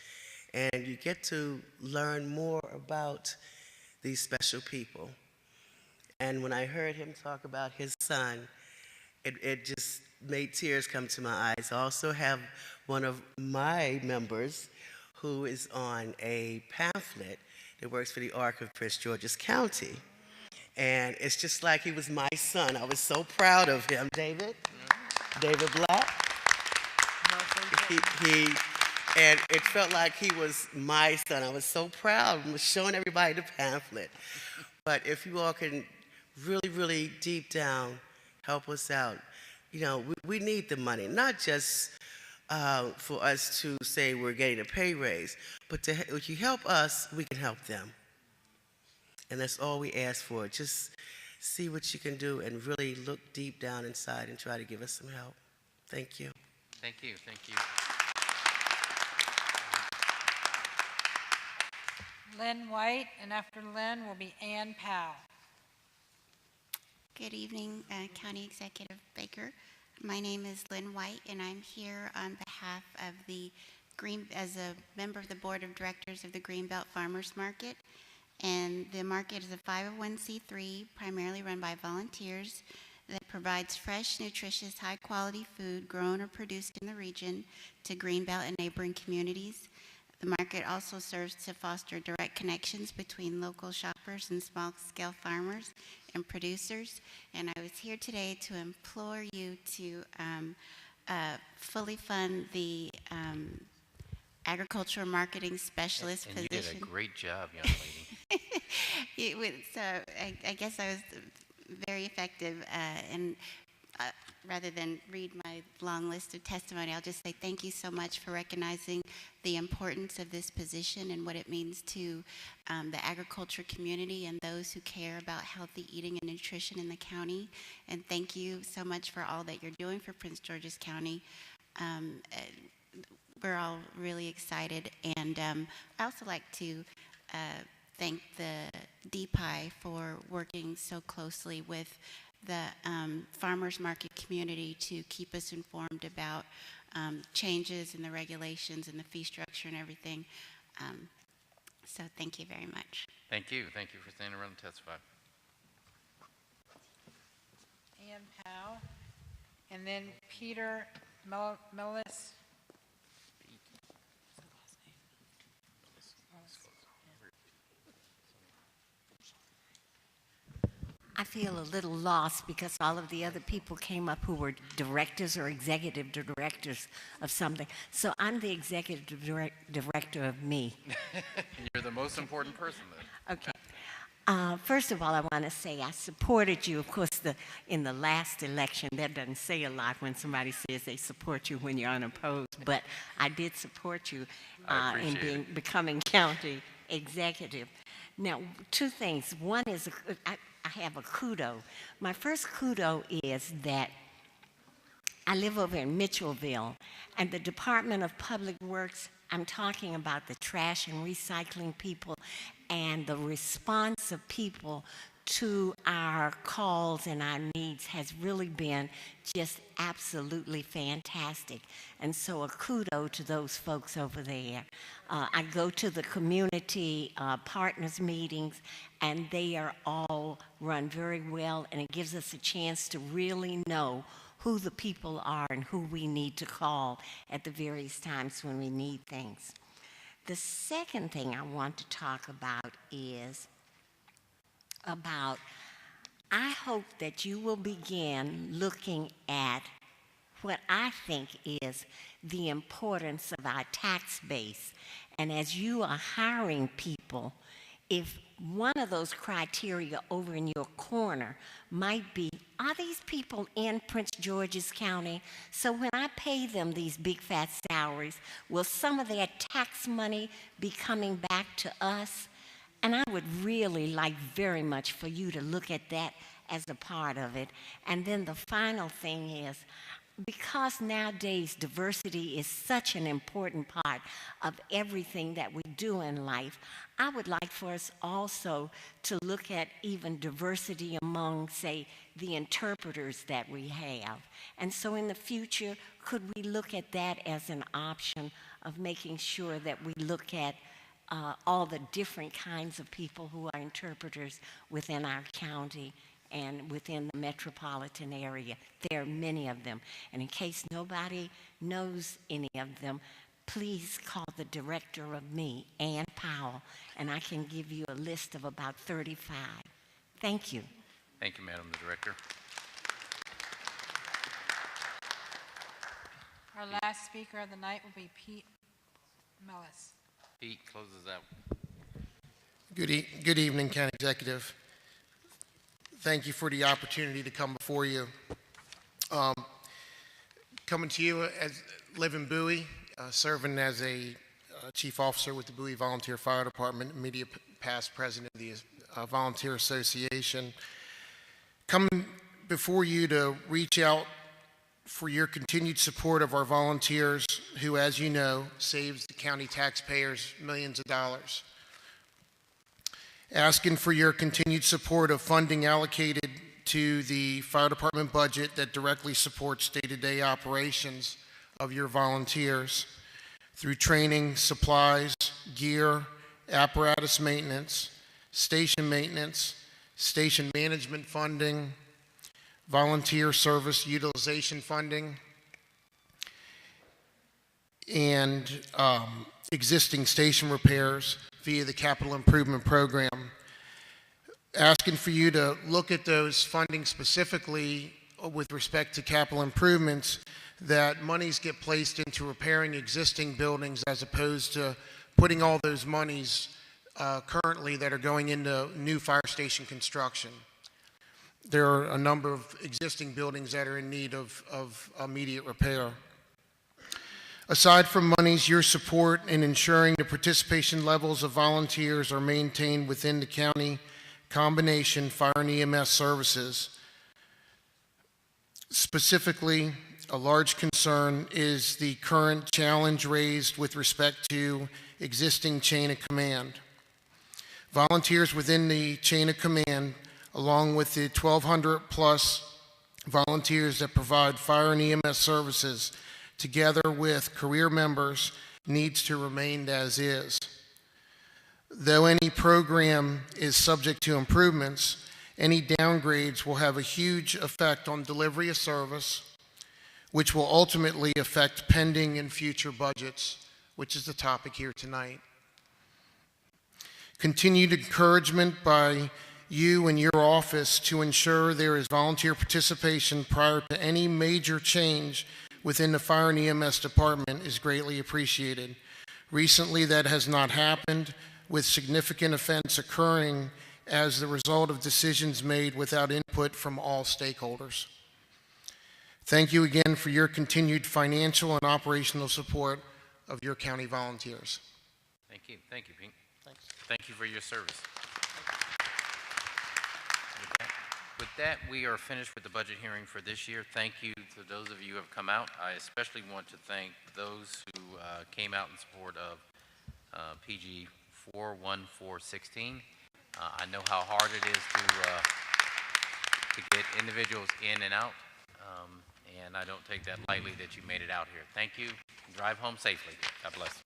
And you get to learn more about these special people. And when I heard him talk about his son, it just made tears come to my eyes. I also have one of my members who is on a pamphlet that works for the Arc of Prince George's County. And it's just like he was my son. I was so proud of him. David Black. And it felt like he was my son. I was so proud. I was showing everybody the pamphlet. But if you all can really, really deep down help us out, you know, we need the money, not just for us to say we're getting a pay raise, but if you help us, we can help them. And that's all we ask for. Just see what you can do and really look deep down inside and try to give us some help. Thank you. Thank you. Thank you. Lynn White, and after Lynn will be Ann Powell. Good evening, County Executive Baker. My name is Lynn White, and I'm here on behalf of as a member of the Board of Directors of the Greenbelt Farmers Market. And the market is a 501c3, primarily run by volunteers, that provides fresh, nutritious, high-quality food grown or produced in the region to Greenbelt and neighboring communities. The market also serves to foster direct connections between local shoppers and small-scale farmers and producers. And I was here today to implore you to fully fund the agricultural marketing specialist and position. you did a great job, young lady. I guess I was very effective, and rather than read my long list of testimony, I'll just say thank you so much for recognizing the importance of this position and what it means to the agriculture community and those who care about healthy eating and nutrition in the county. And thank you so much for all that you're doing for Prince George's County. We're all really excited, and I also like to thank the DPI for working so closely with the farmers market community to keep us informed about changes in the regulations and the fee structure and everything. So thank you very much. Thank you. Thank you for standing around and testifying. Ann Powell, and then Peter Mellis. I feel a little lost because all of the other people came up who were directors or executive directors of something. So I'm the executive director of me. You're the most important person then. Okay. First of all, I want to say I supported you. Of course, in the last election, that doesn't say a lot when somebody says they support you when you're unopposed, but I did support you in becoming county executive. Now, two things. One is, I have a kudo. My first kudo is that I live over in Mitchellville, and the Department of Public Works, I'm talking about the trash and recycling people and the response of people to our calls and our needs has really been just absolutely fantastic. And so a kudo to those folks over there. I go to the community partners meetings, and they are all run very well, and it gives us a chance to really know who the people are and who we need to call at the various times when we need things. The second thing I want to talk about is I hope that you will begin looking at what I think is the importance of our tax base. And as you are hiring people, if one of those criteria over in your corner might be, are these people in Prince George's County? So when I pay them these big fat salaries, will some of their tax money be coming back to us? And I would really like very much for you to look at that as a part of it. And then the final thing is, because nowadays diversity is such an important part of everything that we do in life, I would like for us also to look at even diversity among, say, the interpreters that we have. And so in the future, could we look at that as an option of making sure that we look at all the different kinds of people who are interpreters within our county and within the metropolitan area. There are many of them. And in case nobody knows any of them, please call the director of me, Ann Powell, and I can give you a list of about 35. Thank you. Thank you, Madam Director. Our last speaker of the night will be Pete Mellis. Pete closes out. Good evening, County Executive. Thank you for the opportunity to come before you. Coming to you as live in Bowie, serving as a chief officer with the Bowie Volunteer Fire Department, immediate past president of the Volunteer Association. Coming before you to reach out for your continued support of our volunteers who, as you know, saves the county taxpayers millions of dollars. Asking for your continued support of funding allocated to the fire department budget that directly supports day-to-day operations of your volunteers through training, supplies, gear, apparatus maintenance, station maintenance, station management funding, volunteer service utilization funding, and existing station repairs via the capital improvement program. Asking for you to look at those funding specifically with respect to capital improvements, that monies get placed into repairing existing buildings as opposed to putting all those monies currently that are going into new fire station construction. There are a number of existing buildings that are in need of immediate repair. Aside from monies, your support in ensuring the participation levels of volunteers are maintained within the county combination fire and EMS services. Specifically, a large concern is the current challenge raised with respect to existing chain of command. Volunteers within the chain of command, along with the 1,200 plus volunteers that provide fire and EMS services, together with career members, needs to remain as is. Though any program is subject to improvements, any downgrades will have a huge effect on delivery of service, which will ultimately affect pending and future budgets, which is the topic here tonight. Continued encouragement by you and your office to ensure there is volunteer participation prior to any major change within the fire and EMS department is greatly appreciated. Recently, that has not happened, with significant offense occurring as the result of decisions made without input from all stakeholders. Thank you again for your continued financial and operational support of your county volunteers. Thank you, Pete. Thanks. Thank you for your service. With that, we are finished with the budget hearing for this year. Thank you to those of you who have come out. I especially want to thank those who came out in support of PG 41416. I know how hard it is to get individuals in and out, and I don't take that lightly that you made it out here. Thank you. Drive home safely. God bless.